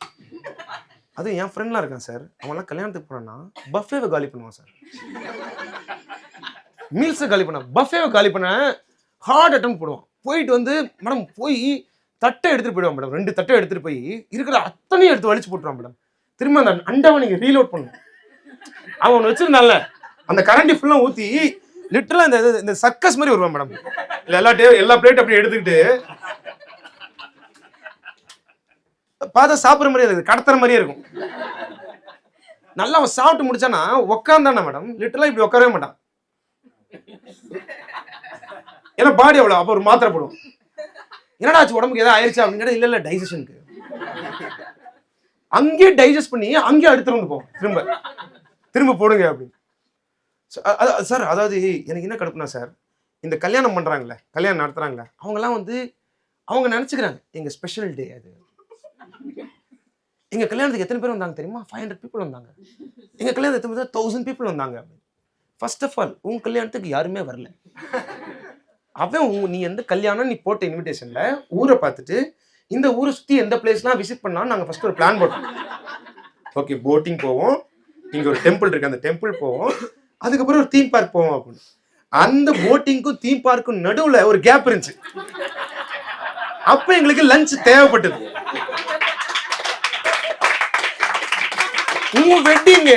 அது என் ஃப்ரெண்ட்லாம் இருக்கான் சார், அவன்லாம் கல்யாணத்துக்கு போனான்னா பஃபேவை காலி பண்ணுவான் சார். மீல்ஸை காலி பண்ண, பஃபேவை காலி பண்ண ஹார்ட் அட்டம் போடுவான். போயிட்டு வந்து மேடம் போய் தட்டை எடுத்துட்டு போயிடுவான் மேடம். 2 தட்டை எடுத்துட்டு போய் இருக்கிற அத்தனையும் எடுத்து வலிச்சு போட்டுருவான் மேடம். திரும்ப அந்த அண்டாவை நீங்க ரீலோட் பண்ணணும். அவன் வச்சிருந்தால அந்த கரண்டி ஃபுல்லா ஊத்தி லிட்டரலா இந்த சர்க்கஸ் மாதிரி வருவான் மேடம். எல்லா பிளேட் அப்படி எடுத்துக்கிட்டு பார்த்தா சாப்பிட்ற மாதிரியே இருக்குது, கடத்துற மாதிரியே இருக்கும். நல்லா அவன் சாப்பிட்டு முடிச்சானா உட்காந்தானா மேடம் லிட்டரலா இப்படி உட்காரவே மாட்டான். ஏன்னா பாடி அவ்வளோ. அப்போ ஒரு மாத்திரை போடும். என்னடா ஆச்சு, உடம்புக்கு ஏதாவது ஆயிடுச்சா அப்படின்னு கேட்டா இல்ல டைஜஷனுக்கு. அங்கேயே டைஜஸ்ட் பண்ணி அங்கேயே அடுத்து வந்து போவோம், திரும்ப போடுங்க அப்படின்னு. சார் அதாவது எனக்கு என்ன கடுப்புனா சார், இந்த கல்யாணம் பண்றாங்கல்ல, கல்யாணம் நடத்துறாங்களே, அவங்கெல்லாம் அவங்க நினைச்சுக்கிறாங்க எங்க ஸ்பெஷல் டே அது. எங்க கல்யாணத்துக்கு எத்தனை பேர் வந்தாங்க தெரியுமா? 500 பீப்புள் வந்தாங்க. எங்க கல்யாணத்துக்கு 1000 பீப்புள் வந்தாங்க. ஃபர்ஸ்ட் ஆஃப் ஆல் உங்க கல்யாணத்துக்கு யாருமே வரல. அவன் நீ எந்த கல்யாணம் நீ போட்ட இன்விடேஷன்ல ஊரை பார்த்துட்டு இந்த ஊரை சுத்தி எந்த பிளேஸ்லாம் விசிட் பண்ணலாம் நாங்க ஃபர்ஸ்ட் ஒரு பிளான் போட்டோம். ஓகே, போட்டிங் போவோம், இங்க ஒரு டெம்பிள் இருக்கு அந்த டெம்பிள் போவோம், அதுக்கப்புறம் ஒரு தீம் பார்க் போவோம் அப்படின்னு. அந்த போட்டிங்க்கும் தீம் பார்க்கும் நடுவுல ஒரு கேப் இருந்துச்சு. அப்ப எங்களுக்கு லஞ்ச் தேவைப்பட்டது. உங்க வெட்டிங்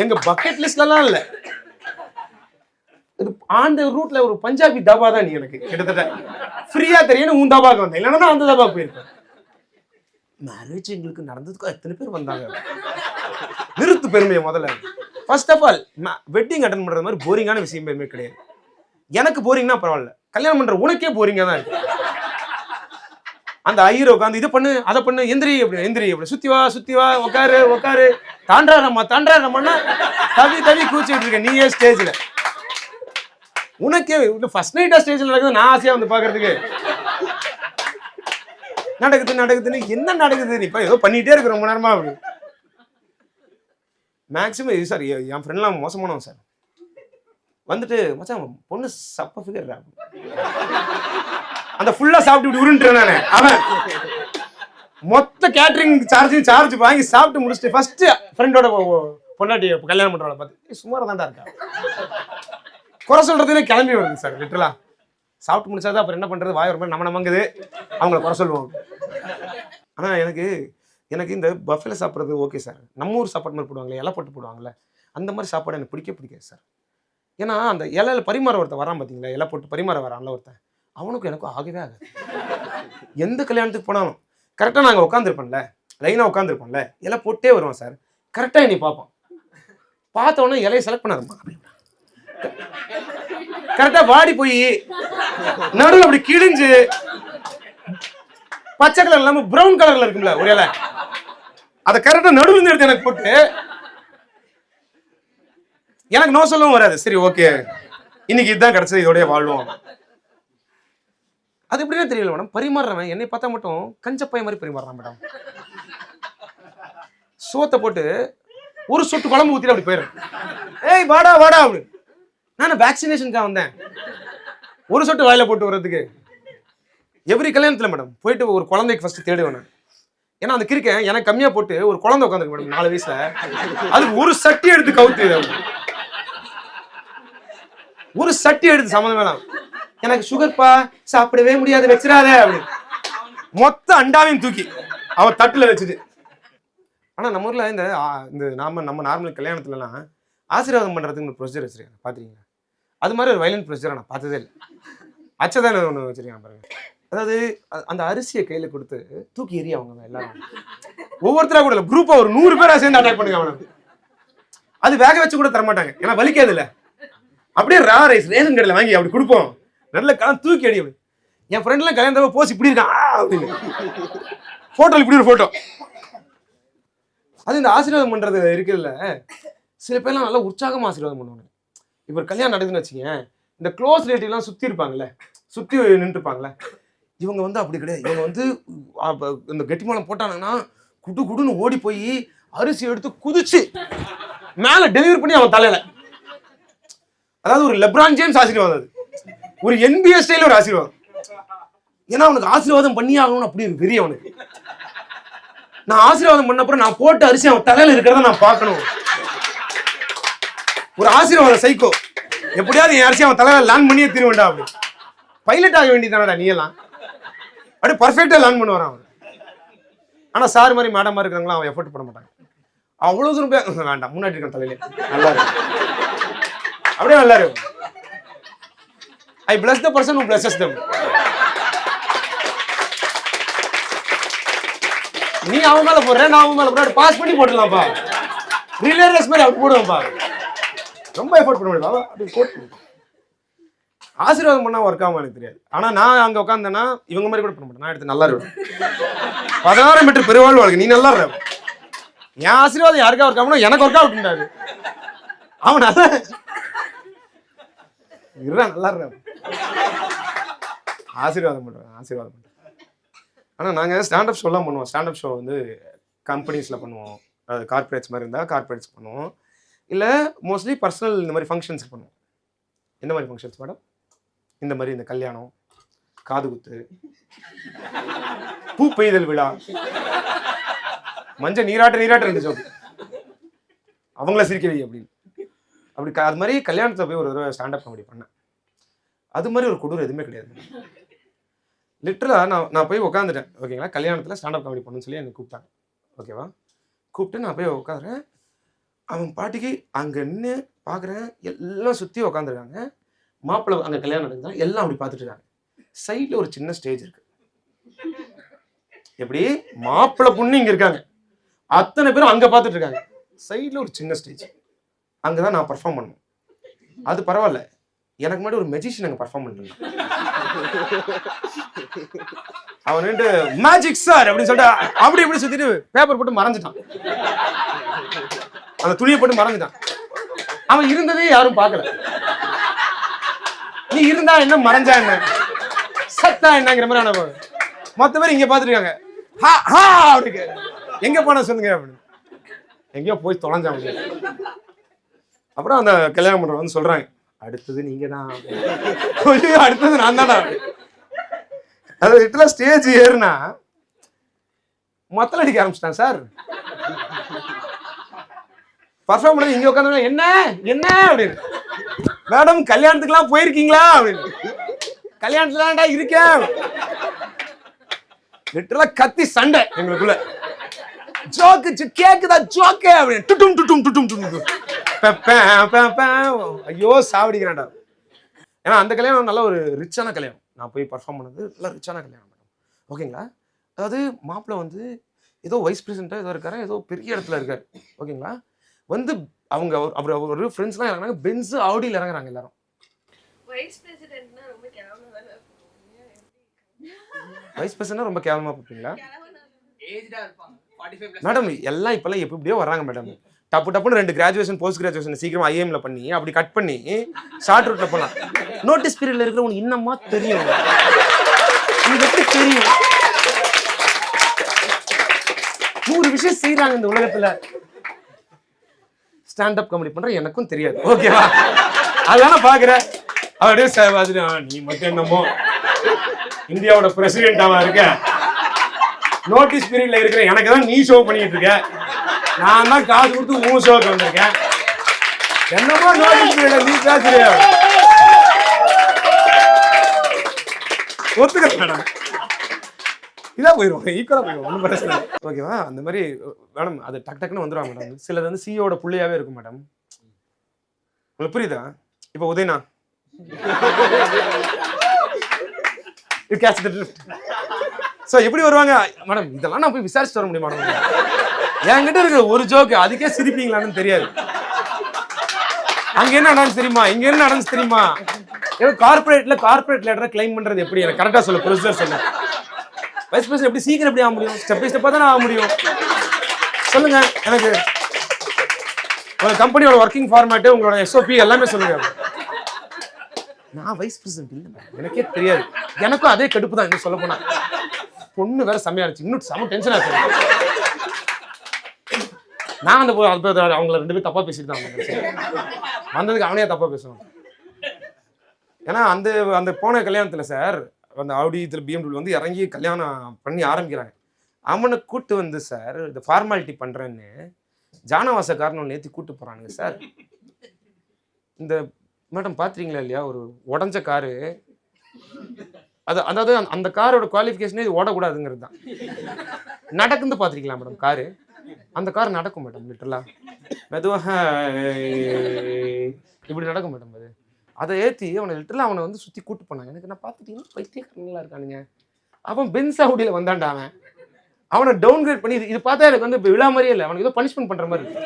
எங்க பக்கெட் லிஸ்ட்லாம் இல்ல. அந்த ரூட்ல ஒரு பஞ்சாபி தாபா தான் நீ எனக்கு கிட்டத்தட்ட ஃப்ரீயா தெரியும். உன் தாபாக்கு வந்தேன், இல்லைன்னா அந்த தாபா போயிருப்பேன். மேரேஜ் எங்களுக்கு நடந்ததுக்கு எத்தனை பேர் வந்தாங்க. நிறுத்து பெருமையை முதல்ல. First of all wedding attend பண்றது மாதிரி போரிங்கான விஷயம் எதுவுமே கிடையாது. எனக்கு போரிங்னா பரவாயில்ல, கல்யாணம் பண்ற உனக்கே போரிங்கா தான் இருக்கு. அந்த ஐயரை உட்காந்து இதை பண்ணு அதை பண்ணு, எந்திரி அப்படி சுத்தி வா உட்காரு தாண்டாரம்மா தவி கூச்சிட்டு இருக்க நீயே ஸ்டேஜ்ல. உனக்கே ஃபர்ஸ்ட் நைட்டா ஸ்டேஜ்ல நடக்குது, நான் ஆசையா வந்து பாக்குறதுக்கு. நடக்குதுன்னு என்ன நடக்குது, நீ இப்ப ஏதோ பண்ணிட்டே இருக்கு ரொம்ப நேரமா அப்படி. மேக்ஸிமம் இது சார் என் ஃப்ரெண்ட்லாம் மோசமானவன் சார். வந்துட்டு மச்சான் பொண்ணு சப்ப ஃபிகர் அந்த ஃபுல்லா சாப்பிட்டு உருண்டுறேன் நானு. அவன் மொத்த கேட்டரிங் சார்ஜ் வாங்கி சாப்பிட்டு முடிச்சுட்டு ஃபர்ஸ்ட் ஃப்ரெண்டோட பொண்டாட்டி கல்யாணம் பண்றவளை பார்த்து சுமாரா தான்டா இருக்கா குறை சொல்றதுனே கிளம்பி வருது சார். லிட்டரலா சாப்பிட்டு முடிச்சாதான் அப்புறம் என்ன பண்றது, வாய் ஒரு மாதிரி நமங்குது, அவங்களை குறை சொல்லுவாங்க. ஆனா எனக்கு இந்த பஃபேல சாப்பிட்றது ஓகே சார். நம்ம ஊர் சாப்பாடு மாதிரி போடுவாங்களே, இலை போட்டு போடுவாங்கல்ல, அந்த மாதிரி சாப்பாடு எனக்கு பிடிக்காது சார். ஏன்னா அந்த இலையில பரிமாற ஒருத்தன் வரான் பார்த்தீங்களா, இலை போட்டு பரிமாற வரான்ல ஒருத்தன், அவனுக்கும் எனக்கும் ஆகவே ஆகாது. எந்த கல்யாணத்துக்கு போனாலும் கரெக்டாக நாங்கள் உட்காந்துருப்போம்ல, லைனாக உட்காந்துருப்போம்ல, இலை போட்டே வருவான் சார். கரெக்டாக என்னை பார்ப்பான். பார்த்தோன்னே இலையை செலக்ட் பண்ணாருமா, கரெக்டாக வாடி போய் நடுவில் அப்படி கிழிஞ்சு பச்சை கலர் இல்லாம பிரவுன் கலர்ல இருக்கும்ல ஒரு இலை, அதை கரெக்டா நடுவில் எடுத்து எனக்கு போட்டு எனக்கு நோ சொல்லவும் வராது. சரி ஓகே, இன்னைக்கு இதுதான் கிடைச்சது, இதோடய வாழ்வோம். அது எப்படின்னா தெரியல மேடம். பரிமாறுறவன் என்னை பார்த்தா மட்டும் கஞ்சப்பைய மாதிரி பரிமாறுறான் மேடம். சோத்தை போட்டு ஒரு சொட்டு குழம்பு ஊத்திட்டு அப்படி போயிடும். ஏய் வாடா வாடா அப்படி. நான் வேக்சினேஷனுக்காக வந்தேன், ஒரு சொட்டு வாயில போட்டு வர்றதுக்கு. எவ்ரி கல்யாணத்துல மேடம் போயிட்டு ஒரு குழந்தைக்கு ஃபர்ஸ்ட் தேடுவேன். ஏன்னா அந்த கிரிக்கெட் எனக்கு கம்மியா போட்டு ஒரு குழந்தை உட்காந்துருக்கு மேடம் 4 வயசுல. அதுக்கு ஒரு சட்டி எடுத்து கவுத்து, ஒரு சட்டி எடுத்து சம்மந்தம் வேணாம், எனக்கு சுகர்ப்பா சாப்பிடவே முடியாது வச்சிடாத அப்படி மொத்த அண்டாவையும் தூக்கி அவன் தட்டுல வச்சுட்டு. ஆனா நம்ம ஊர்ல இந்த நம்ம நார்மல் கல்யாணத்துலலாம் ஆசீர்வாதம் பண்றதுக்கு ஒரு ப்ரொசீஜர் வச்சிருக்காங்க, பாத்தீங்களா? அது மாதிரி ஒரு வயலண்ட் ப்ரொசீஜரை நான் பார்த்ததே இல்லை. அச்சதான ஒன்று வச்சிருக்காங்க பாருங்க. அதாவது அந்த அரிசியை கையில கொடுத்து தூக்கி எறிய அவங்க எல்லாரும் ஒவ்வொருத்தரா கூட குரூப்பா ஒரு 100 பேரா சேர்ந்து அட்டாக் பண்ணுங்க அவனுக்கு. அது வேக வச்சு கூட தரமாட்டாங்க, ஏன்னா வலிக்காது இல்ல. அப்படியே ரைஸ் ரேஷன் கடையில் வாங்கி அப்படி கொடுப்போம், நல்ல காலம் தூக்கி அடி. என் ஃப்ரெண்ட்லாம் கல்யாணம் போஸ் இப்படி இருக்கான் அப்படின்னு போட்டோ, இப்படி ஒரு போட்டோ. அது இந்த ஆசீர்வாதம் பண்றது இருக்குல்ல, சில பேர்லாம் நல்லா உற்சாகமா ஆசீர்வாதம் பண்ணுவாங்க. இப்போ கல்யாணம் நடக்குதுன்னு வச்சுக்கங்க, இந்த க்ளோஸ் ரிலேட்டிவ் எல்லாம் சுத்தி இருப்பாங்கல்ல, சுத்தி நின்று இருப்பாங்கல்ல, இவங்க வந்து அப்படி கிடையாது. இவங்க வந்து இந்த கெட்டிமாலம் போட்டானுங்கன்னா குடு குடுன்னு ஓடி போய் அரிசி எடுத்து குதிச்சு மேல டெலிவரி பண்ணி அவன் தலையில, அதாவது ஒரு லெப்ரான் ஜேம்ஸ் ஆசீர்வாதம், அது ஒரு NBA ஸ்டைல ஒரு ஆசீர்வாதம். ஏன்னா அவனுக்கு ஆசீர்வாதம் பண்ணி ஆகணும்னு அப்படி ஒரு பெரிய அவனுக்கு. நான் ஆசீர்வாதம் பண்ண அப்புறம் நான் போட்ட அரிசி அவன் தலையில இருக்கிறத நான் பார்க்கணும். ஒரு ஆசீர்வாதம் சைக்கோ, எப்படியாவது என் அரிசி அவன் தலையில லேண்ட் பண்ணியே திருவண்டா. அப்படி பைலட் ஆக வேண்டியதானடா நீ எல்லாம், அப்படியே பர்ஃபெக்டா லேண்ட் பண்ணுவான் அவன். ஆனா சார் மாதிரி மேடம் மாதிரி இருக்காங்களா, அவன் எஃபர்ட் பண்ண மாட்டாங்க. அவ்வளவு தூரம் வேண்டாம், முன்னாடி இருக்க தலையில நல்லா இருக்கு, அப்படியே நல்லா இருக்கும். ஐ bless the person who blesses them. நீ அவன் மேல போடுற, நான் அவன் மேல போடுற, பாஸ் பண்ணி போட்டுடலாம்ப்பா. ரிலே ரேஸ் மாதிரி அப்படி போடுவேன்ப்பா. ரொம்ப எஃபோர்ட் பண்ண முடியாது, அப்படி போட்டு ஆசீர்வாதம் பண்ணா ஒர்க் ஆகும் எனக்கு தெரியாது. ஆனா நான் அங்க உட்காந்தேன்னா இவங்க மாதிரி கூட பண்ண மாட்டேன். நான் எடுத்து நல்லா இருக்கும் 16 மீட்டர் பெருவாள் வாழ்க்கை, நீ நல்லா இருக்க. என் ஆசீர்வாதம் யாருக்கா ஒர்க் ஆகணும், எனக்கு ஒர்க் ஆகுட்டாரு. அவன் நல்லா நல்லா இருக்க, ஆசீர்வாதம் பண்றேன், ஆசீர்வாதம் பண்றேன். ஆனா நாங்க ஸ்டாண்டப் ஷோலாம் பண்ணுவோம். ஸ்டாண்டப் ஷோ வந்து கம்பெனிஸ்ல பண்ணுவோம், அதாவது கார்பரேட்ஸ் மாதிரி இருந்தா கார்பரேட்ஸ் பண்ணுவோம், இல்ல மோஸ்ட்லி பர்சனல் இந்த மாதிரி ஃபங்க்ஷன்ஸ் பண்ணுவோம். எந்த மாதிரி ஃபங்க்ஷன்ஸ் மேடம்? இந்த மாதிரி இந்த கல்யாணம், காது குத்து, பூ பெய்தல் விழா, மஞ்சள் நீராட்ட 2 ஜோக்கு, அவங்கள சிரிக்க வை அப்படின்னு. அப்படி அது மாதிரி கல்யாணத்துல போய் ஒரு தடவை ஸ்டாண்டப் காமெடி பண்ணேன். அது மாதிரி ஒரு கொடூரம் எதுவுமே கிடையாது. லிட்டரலா நான் போய் உட்காந்துட்டேன், ஓகேங்களா? கல்யாணத்துல ஸ்டாண்டப் காமெடி பண்ணணும்னு சொல்லி என்னை கூப்பிட்டாங்க, ஓகேவா? கூப்பிட்டு நான் போய் உட்காந்துறேன். அவன் பாட்டிக்கு அங்கே நின்று பார்க்குறேன், எல்லாம் சுற்றி உட்காந்துருக்காங்க. மாப்பிள்ளை அங்கே கல்யாணம் நடக்குது, எல்லாம் அப்படி பார்த்துட்டு இருக்காங்க. சைடில் ஒரு சின்ன ஸ்டேஜ் இருக்கு. எப்படி மாப்பிள்ளை பொண்ணு இங்கே இருக்காங்க, அத்தனை பேரும் அங்கே பார்த்துட்டு இருக்காங்க. சைடில் ஒரு சின்ன ஸ்டேஜ், அங்கே தான் நான் பர்ஃபார்ம் பண்ணணும். அது பரவாயில்ல, எனக்கு முன்னாடி ஒரு மெஜிஷியன் அங்கே பர்ஃபார்ம் பண்ணிட்டு அவன் நின்று மேஜிக் சார் அப்படின்னு சொல்லிட்டு அப்படி இப்படி சுற்றிட்டு பேப்பர் போட்டு மறைஞ்சிட்டான், அந்த துணியை போட்டு மறைஞ்சிட்டான். அவன் இருந்ததே யாரும் பார்க்கல. நீ இருந்தா என்ன, மறைஞ்சா என்ன, சத்தா என்னங்கிற மாதிரி மொத்த பேர் இங்க பாத்துருக்காங்க. அப்படி எங்க போன சொல்லுங்க அப்படின்னு. எங்கேயோ போய் தொலைஞ்சாங்க. அப்புறம் அந்த கல்யாணம் பண்றவங்க வந்து சொல்றாங்க, அடுத்தது நீங்க தான். அடுத்தது நான் தானா? அது லிட்டரலா ஸ்டேஜ் ஏறுனா மொத்தம் அடிக்க ஆரம்பிச்சிட்டான் சார். பர்ஃபார்ம் பண்ணி இங்க உட்காந்து என்ன என்ன அப்படின்னு. மேடம் கல்யாணத்துக்குலாம் போயிருக்கீங்களா அப்படின்னு. கல்யாணத்துலாம்டா இருக்கேன். லிட்டரலா கத்தி சண்டை எங்களுக்குள்ள. ஜோக்கு கேக்குதா ஜோக்கு அப்படின்னு. டுட்டும் டுட்டும் டுட்டும் டுட்டும். ஐயோ சாவடிக்கிறான்டா. ஏன்னா அந்த கல்யாணம் நல்ல ஒரு ரிச்சான கல்யாணம், நான் போய் பர்ஃபார்ம் பண்ணது நல்லா ரிச்சான கல்யாணம் மேடம். ஓகேங்களா? அதாவது மாப்பிள்ளை வந்து ஏதோ வைஸ் பிரசிடென்ட்டாக ஏதோ இருக்காரு, ஏதோ பெரிய இடத்துல இருக்காரு. ஓகேங்களா? வந்து அவங்க அவர் ஃப்ரெண்ட்ஸ்லாம் இறங்குறாங்க, பென்ஸ் ஆடியில் இறங்குறாங்க எல்லாரும். வைஸ் பிரசிடென்ட்னா ரொம்ப கேவலமாக பார்ப்பீங்களா மேடம்? எல்லாம் இப்போல்லாம் எப்படியோ வராங்க மேடம். டப்புன்னு 2 கிராஜுவேஷன் போஸ்ட் கிராஜுவேஷன் சீக்கிரம் ஐஎம்ல பண்ணி அப்படி கட் பண்ணி ஷார்ட் ரூட்ல போகலாம். நோட்டீஸ் பீரியட்ல இருக்கிற உனக்கு இன்னமா தெரியும், உனக்கு எப்படி தெரியும்? 100 விஷயம் செய்யறாங்க இந்த உலகத்துல. ஸ்டாண்ட் அப் காமெடி பண்ற எனக்கும் தெரியாது, ஓகேவா? அதனால பாக்குறேன் அப்படியே நீ மட்டும் என்னமோ இந்தியாவோட பிரசிடென்டாவா இருக்க, நோட்டீஸ் பீரியட்ல இருக்கிற எனக்கு தான் நீ ஷோ பண்ணிட்டு இருக்க, நான் தான் காசு கொடுத்து 3 ஷோக்கு வந்திருக்கேன், என்னமோ நோட்டீஸ் பீரியட்ல நீ பேசுறியா? ஒத்துக்க மேடம், இதான் போயிடும், ஈக்குவலா போயிடும், ஒன்றும் பிரச்சனை இல்லை, ஓகேவா? அந்த மாதிரி மேடம் அது டக்குன்னு வந்துடுவாங்க மேடம். சிலது வந்து சிஓட புள்ளையாவே இருக்கும் மேடம். உங்களுக்கு புரியுதா? இப்போ உதயனா ஸோ எப்படி வருவாங்க மேடம்? இதெல்லாம் நான் போய் விசாரிச்சுட்டு வர முடியுமா? என்கிட்ட இருக்கிற ஒரு ஜோக்கு அதுக்கே சிரிப்பீங்களான்னு தெரியாது. அங்க என்ன நடந்துச்சு தெரியுமா, இங்க என்ன நடந்துச்சு தெரியுமா? கார்பரேட் லெட்டரை கிளைம் பண்றது எப்படி எனக்கு கரெக்டா சொல்ல, ப்ரொசீஜர் சொல்ல. வைஸ் பிரசிடென்ட் எப்படி சீக்கிரம் எப்படி ஆக முடியும்? ஸ்டெப் பை ஸ்டெப்பா தானே ஆக முடியும். சொல்லுங்க எனக்கு, உங்க கம்பெனியோட ஒர்க்கிங் ஃபார்மேட், உங்களோட எஸ்ஓபி எல்லாமே சொல்லுங்க. நான் வைஸ் பிரசிடென்ட் இல்லை, எனக்கே தெரியாது. எனக்கும் அதே கடுப்பு தான். இன்னும் சொல்ல போனா பொண்ணு வேற செம்மையா இருந்துச்சு, இன்னும் செம்ம டென்ஷன் ஆச்சு. நான் அந்த அவங்கள 2 பேரும் தப்பா பேசிட்டு தான் வந்ததுக்கு அவனே தப்பா பேசுவான். ஏன்னா அந்த போன கல்யாணத்துல சார் அந்த ஆடி இதில் பிஎம்டபிள்யூ வந்து இறங்கி கல்யாணம் பண்ணி ஆரம்பிக்கிறாங்க. அவனை கூட்டு வந்து சார் இந்த ஃபார்மாலிட்டி பண்றேன்னு ஜானவாசக்காரன் நேற்று கூட்டு போறானுங்க சார். இந்த மேடம் பார்த்துறீங்களா இல்லையா, ஒரு உடஞ்ச காரு, அதாவது அந்த காரோட குவாலிஃபிகேஷனே இது ஓடக்கூடாதுங்கிறது தான். நடக்குன்னு பார்த்துருக்கலாம் மேடம் காரு, அந்த கார் நடக்கும் மேடம், லிட்டரலா மெதுவாக இப்படி நடக்கும் மேடம். அதை ஏற்றி அவனை லிட்டரலாக அவனை வந்து சுற்றி கூட்டு போனாங்க. எனக்கு நான் பார்த்துட்டீங்கன்னா பைத்தியக்காரங்களா இருக்கானுங்க. அவன் பென்ஸ் ஆடியில் வந்தான்டா, அவனை டவுன்கிரேட் பண்ணி இது பார்த்தா எனக்கு வந்து இப்போ விழா மாதிரியே இல்லை, அவனுக்கு ஏதோ பனிஷ்மெண்ட் பண்ணுற மாதிரி இருக்கு.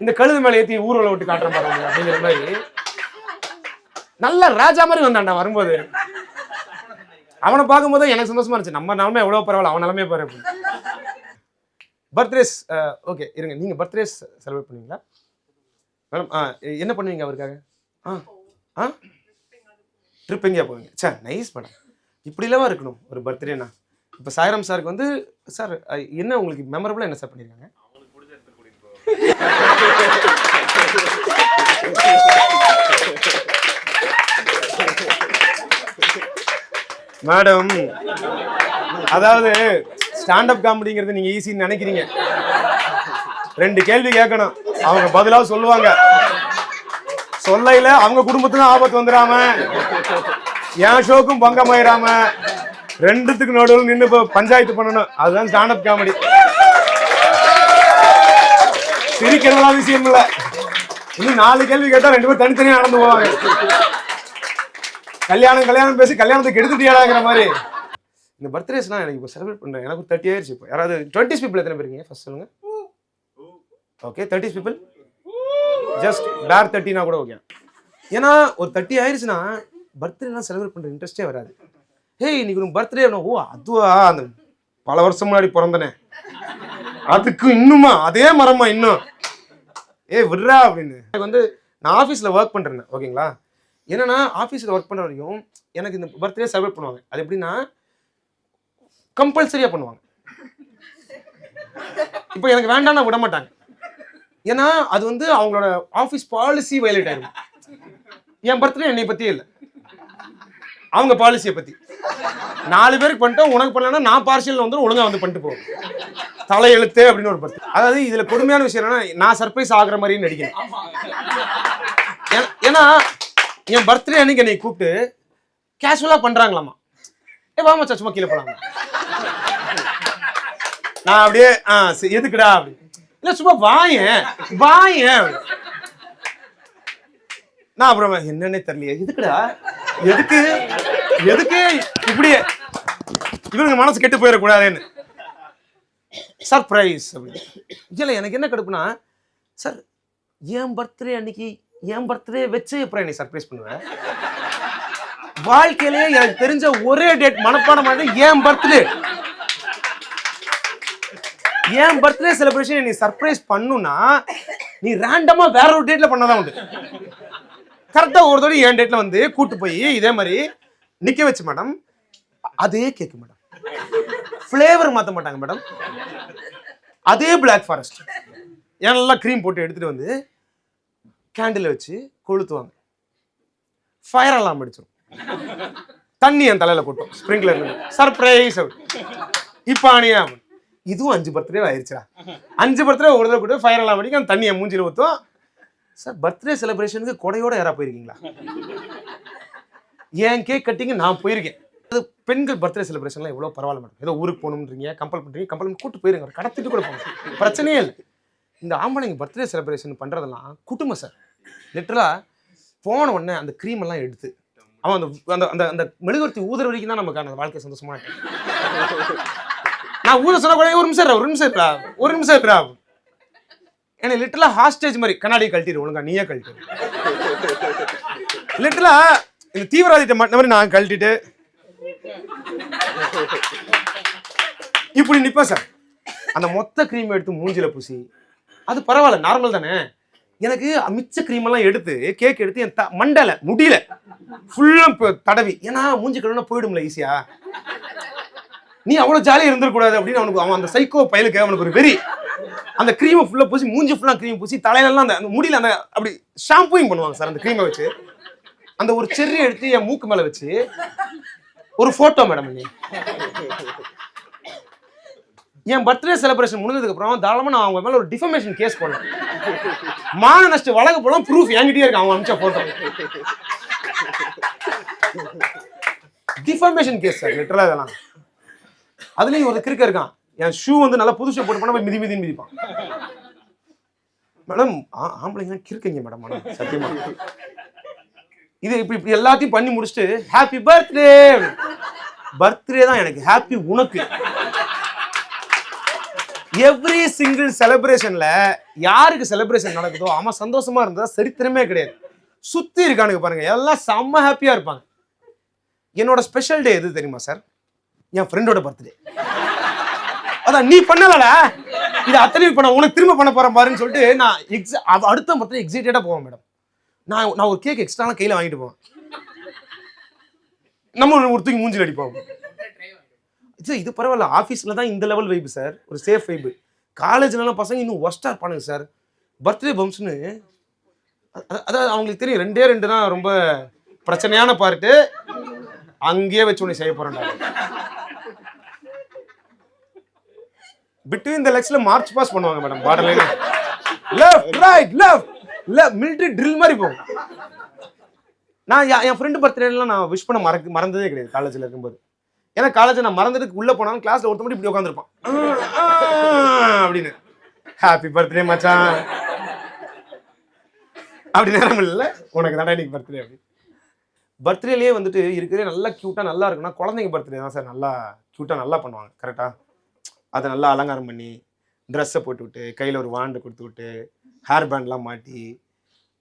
இந்த கழுது மேலே ஏற்றி ஊர்வலம் விட்டு காட்டுற மாதிரி அப்படிங்கிற மாதிரி நல்ல ராஜா மாதிரி வந்தான்டா வரும்போது. அவனை பார்க்கும்போது எனக்கு சந்தோஷமா இருந்துச்சு, நம்ம நிலமே எவ்வளோ பரவாயில்ல, அவன் நிலமே பாரு. பர்த்டேஸ் ஓகே இருங்க, நீங்கள் பர்த்டேஸ் செலிப்ரேட் பண்ணுவீங்களா மேடம்? என்ன பண்ணுவீங்க அவருக்காக? ட்ரிப் எங்கேயா போவீங்க? சார் நைஸ் மேடம், இப்படிலாம் இருக்கணும் ஒரு பர்த்டேனா. இப்போ சாய்ராம் சாருக்கு வந்து சார் என்ன உங்களுக்கு மெமரபுளாக என்ன சார் பண்ணியிருக்காங்க? மேடம் அதாவது ஸ்டாண்டப் காமெடிங்கிறது நீங்க ஈஸின்னு நினைக்கிறீங்க. 2 கேள்வி கேட்கணும், அவங்க பதிலாக சொல்லுவாங்க. சொல்லையில அவங்க குடும்பத்துக்கும் ஆபத்து வந்துடாம, என் ஷோக்கும் பங்கமாயிராம, 2த்துக்கு நடுவில் நின்று பஞ்சாயத்து பண்ணணும். அதுதான் ஸ்டாண்டப் காமெடி. சிரிக்கிறதெல்லாம் விஷயம் இல்லை. இன்னும் 4 கேள்வி கேட்டா 2 பேரும் தனித்தனியா நடந்து போவாங்க. கல்யாணம் பேசி கல்யாணத்துக்கு எடுத்துட்டியாடாங்கிற மாதிரி. இந்த பர்த்டேஸ்லாம் எனக்கு இப்போ செலிப்ரேட் பண்ணுறேன். எனக்கு 30 ஆயிடுச்சு. இப்போ யாராவது 20s பீப்புள் எத்தனை பேர் இருக்கீங்க ஃபர்ஸ்ட் சொல்லுங்க. ஓகே 30s பீப்புள், ஜஸ்ட் பேர் 30னா கூட ஓகே. ஏன்னா ஒரு 30 ஆயிடுச்சுன்னா பர்த்டேலாம் செலிப்ரேட் பண்ணுற இன்ட்ரெஸ்டே வராது. ஹேய் இன்னைக்கு உனக்கு பர்த்டே, ஓ அதுவா, அந்த பல வருஷம் முன்னாடி பிறந்தனே அதுக்கு இன்னுமா அதே மரமா இன்னும் விட்றா அப்படின்னு. எனக்கு வந்து நான் ஆஃபீஸில் ஒர்க் பண்ணுறேன், ஓகேங்களா? என்னன்னா ஆஃபீஸில் ஒர்க் பண்ணுற வரைக்கும் எனக்கு இந்த பர்த்டே செலிப்ரேட் பண்ணுவாங்க. அது எப்படின்னா கம்பல்சரியாக பண்ணுவாங்க. இப்போ எனக்கு வேண்டாம்னா விட மாட்டாங்க. ஏன்னா அது வந்து அவங்களோட ஆஃபீஸ் பாலிசி வயலேட் ஆயிடும். என் பர்த்டே என்னை பற்றியே இல்லை, அவங்க பாலிசியை பற்றி. 4 பேருக்கு பண்ணிட்டோம், உனக்கு பண்ணலன்னா நான் பார்ஷியல் வந்து ஒழுங்காக வந்து பண்ணிட்டு போவோம். தலையெழுத்து அப்படின்னு ஒரு பர்த்டே. அதாவது இதில் கொடுமையான விஷயம் என்னன்னா நான் சர்ப்ரைஸ் ஆகுற மாதிரின்னு நடிக்கிறேன். ஏன்னா என் பர்த்டே அன்னைக்கு என்னை கூப்பிட்டு கேஷுவலாக பண்ணுறாங்களாமா. வாமா சும்மா கீழே போலாமா, நான் அப்படியே எதுக்குடா அப்படி இல்லை சும்மா வாயேன் நான் அப்புறம் என்னன்னே தெரியலையே எதுக்குடா எதுக்கு எதுக்கு இப்படியே இவனுங்க மனசு கெட்டு போயிடக்கூடாதுன்னு சர்ப்ரைஸ் அப்படின்னு. இல்லை எனக்கு என்ன கடுப்புனா, சார் என் பர்த்டே அன்னைக்கு என் பர்த்டே வச்சு அப்புறம் என்னை சர்ப்ரைஸ் பண்ணுவேன். வாழ்க்கையிலேயே எனக்கு தெரிஞ்ச ஒரே டேட் மனப்பாடமானது என் பர்த்டே. என் பர்த்டே செலிப்ரேஷன் நீ சர்ப்ரைஸ் பண்ணுனா நீ ரேண்டமா வேற ஒரு டேட்ல பண்ணாதான் உண்டு. கரெக்டா ஒரு தடவை என் டேட்ல வந்து கூட்டு போய் இதே மாதிரி நிக்க வச்சு மேடம், அதே கேக்கு மேடம், ஃபிளேவர் மாத்த மாட்டாங்க மேடம், அதே பிளாக் ஃபாரஸ்ட் நல்லா க்ரீம் போட்டு எடுத்துட்டு வந்து கேண்டில் வச்சு கொளுத்துவாங்க. ஃபயர் அலாம் அடிச்சிடும், தண்ணி என் தலையில போட்டோம் ஸ்ப்ரிங்க்லர், சர்ப்ரைஸ். இப்ப ஆனியா இதுவும் 5 பர்த்டே ஆயிடுச்சுடா. 5 பர்த்டே ஒரு தடவை கூட ஃபயர் அலாம் அடிக்கும், தண்ணி என் மூஞ்சில ஊற்றும். சார் பர்த்டே செலிப்ரேஷனுக்கு கொடையோட யாரா போயிருக்கீங்களா? என் கேக் கட்டிங்க நான் போயிருக்கேன். அது பெண்கள் பர்த்டே செலிப்ரேஷன்லாம் எவ்வளோ பரவாயில்ல மேடம். ஏதோ ஊருக்கு போகணுன்றீங்க, கம்பல் பண்ணுறீங்க, கம்பல் பண்ணி கூட்டு போயிருங்க, கடத்திட்டு கூட போங்க, பிரச்சனையே இல்லை. இந்த ஆம்பளைங்க பர்த்டே செலிப்ரேஷன் பண்ணுறதெல்லாம் குடும்பம் சார். லிட்டரலாக போன உடனே அந்த க்ரீம் எல்லாம் எடுத்து அவன் அந்த அந்த அந்த மெழுகுவர்த்தி ஊதுற வரைக்கும் தான் நமக்கான வாழ்க்கை சந்தோஷமா இருக்கு. நான் ஊத சொன்ன கூட ஒரு நிமிஷம் இருக்கா என்ன லிட்டரலா ஹாஸ்டேஜ் மாதிரி கண்ணாடி கழட்டிடு, ஒழுங்கா நீயே கழட்டு. லிட்டரலா இந்த தீவிரவாதிட்ட மாதிரி நான் கழட்டிட்டு இப்படி நிப்பேன் சார். அந்த மொத்த கிரீம் எடுத்து மூஞ்சில பூசி, அது பரவாயில்ல நார்மல் தானே. எனக்கு மிச்ச கிரீம் எல்லாம் எடுத்து கேக் எடுத்து என் மண்டல முடியல ஃபுல்லா தடவி, ஏன்னா மூஞ்சி கழுவுனா போயிடும்ல ஈஸியா, நீ அவ்வளவு ஜாலியா இருந்துடக்கூடாது அப்படின்னு அவனுக்கு, அவன் அந்த சைக்கோ பயலுக்கு அவனுக்கு ஒரு வெறி. அந்த கிரீமை ஃபுல்லா பூசி, மூஞ்சி ஃபுல்லா கிரீம் பூசி, தலையிலலாம் அந்த முடியல அந்த அப்படி ஷாம்பூயிங் பண்ணுவாங்க சார். அந்த கிரீமை வச்சு அந்த ஒரு செர்ரி எடுத்து என் மூக்கு மேல வச்சு ஒரு போட்டோ மேடம். என் பர்த்டே செலிப்ரேஷன் முடிஞ்சதுக்கு அப்புறம் தாராளமா நான் அவங்க மேல ஒரு டிஃபமேஷன் கேஸ் போடலாம், மான நஷ்ட வழக்கு போடலாம், ப்ரூஃப் என்கிட்டயே இருக்கு அவங்க அனுப்பிச்ச போட்டோ. டிஃபமேஷன் கேஸ் சார் லிட்டரலா இதெல்லாம். அதுலயும் ஒரு கிறுக்க இருக்கான், என் ஷூ வந்து நல்லா புது ஷூ போட்டு போனா மிதின்னு மிதிப்பான். மேடம் ஆம்பளைங்க கிறுக்கீங்க மேடம், சத்தியமா. இது இப்படி எல்லாத்தையும் பண்ணி முடிச்சுட்டு ஹாப்பி பர்த்டே, பர்த்டே தான் எனக்கு ஹாப்பி உனக்கு. எவ்ரி சிங்கிள் செலிப்ரேஷன்ல யாருக்கு செலிப்ரேஷன் நடக்குதோ அவன் சந்தோஷமா இருந்தா சரித்திரமே கிடையாது. சுத்தி இருக்கானுங்க பாருங்க, எல்லாம் செம்ம ஹாப்பியா இருப்பாங்க. என்னோட ஸ்பெஷல் டே எது தெரியுமா சார்? என் ஃப்ரெண்டோட பர்த்டே. அதான் நீ பண்ணலடா, இது அத்தனை பண்ண உனக்கு திரும்ப பண்ண போறேன் பாருன்னு சொல்லிட்டு நான் அடுத்த பர்த்டே எக்ஸைட்டடா போவேன் மேடம். நான் ஒரு கேக் எக்ஸ்ட்ரா கையில வாங்கிட்டு போவேன், நம்ம ஒருத்தங்க மூஞ்சில் அடிப்போம். இது பரவாயில்ல, ஆஃபீஸில் தான் இந்த லெவல் வைப்பு சார், ஒரு சேஃப் வைப்பு. காலேஜ்லலாம் பசங்க இன்னும் ஒஸ்ட்டாக இருப்பானுங்க சார். பர்த்டே பம்ப்ஸ்னு அதாவது அவங்களுக்கு தெரியும், 2 தான் ரொம்ப பிரச்சனையான பார்ட்டு, அங்கேயே வச்சு உன்னை செய்ய போறேன்டா. பிட்வீன் தி லெக்ஸ்ல மார்ச் பாஸ் பண்ணுவாங்க madam, borderline left right left military drill மாதிரி போகும். நான் என் ஃப்ரெண்டு பர்த்டேலாம் நான் விஷ் பண்ண மறந்ததே கிடையாது காலேஜில் இருக்கும்போது. ஏன்னா காலேஜ் நான் மறந்துட்டு உள்ள போனாலும் கிளாஸ்ல ஒருத்த மட்டும் இப்படி உட்காந்துருப்பான் அப்படின்னு, ஹாப்பி பர்த்டே மச்சான் அப்படி நேரம் இல்லை, உனக்கு தானே இன்னைக்கு பர்த்டே அப்படி. பர்த்டேலேயே வந்துட்டு இருக்கிறதே நல்லா க்யூட்டாக நல்லா இருக்குன்னா குழந்தைங்க பர்த்டே தான் சார். நல்லா க்யூட்டாக நல்லா பண்ணுவாங்க கரெக்டாக. அதை நல்லா அலங்காரம் பண்ணி ட்ரெஸ்ஸை போட்டு விட்டு கையில் ஒரு வாண்டு கொடுத்து விட்டு ஹேர் பேண்ட்லாம் மாட்டி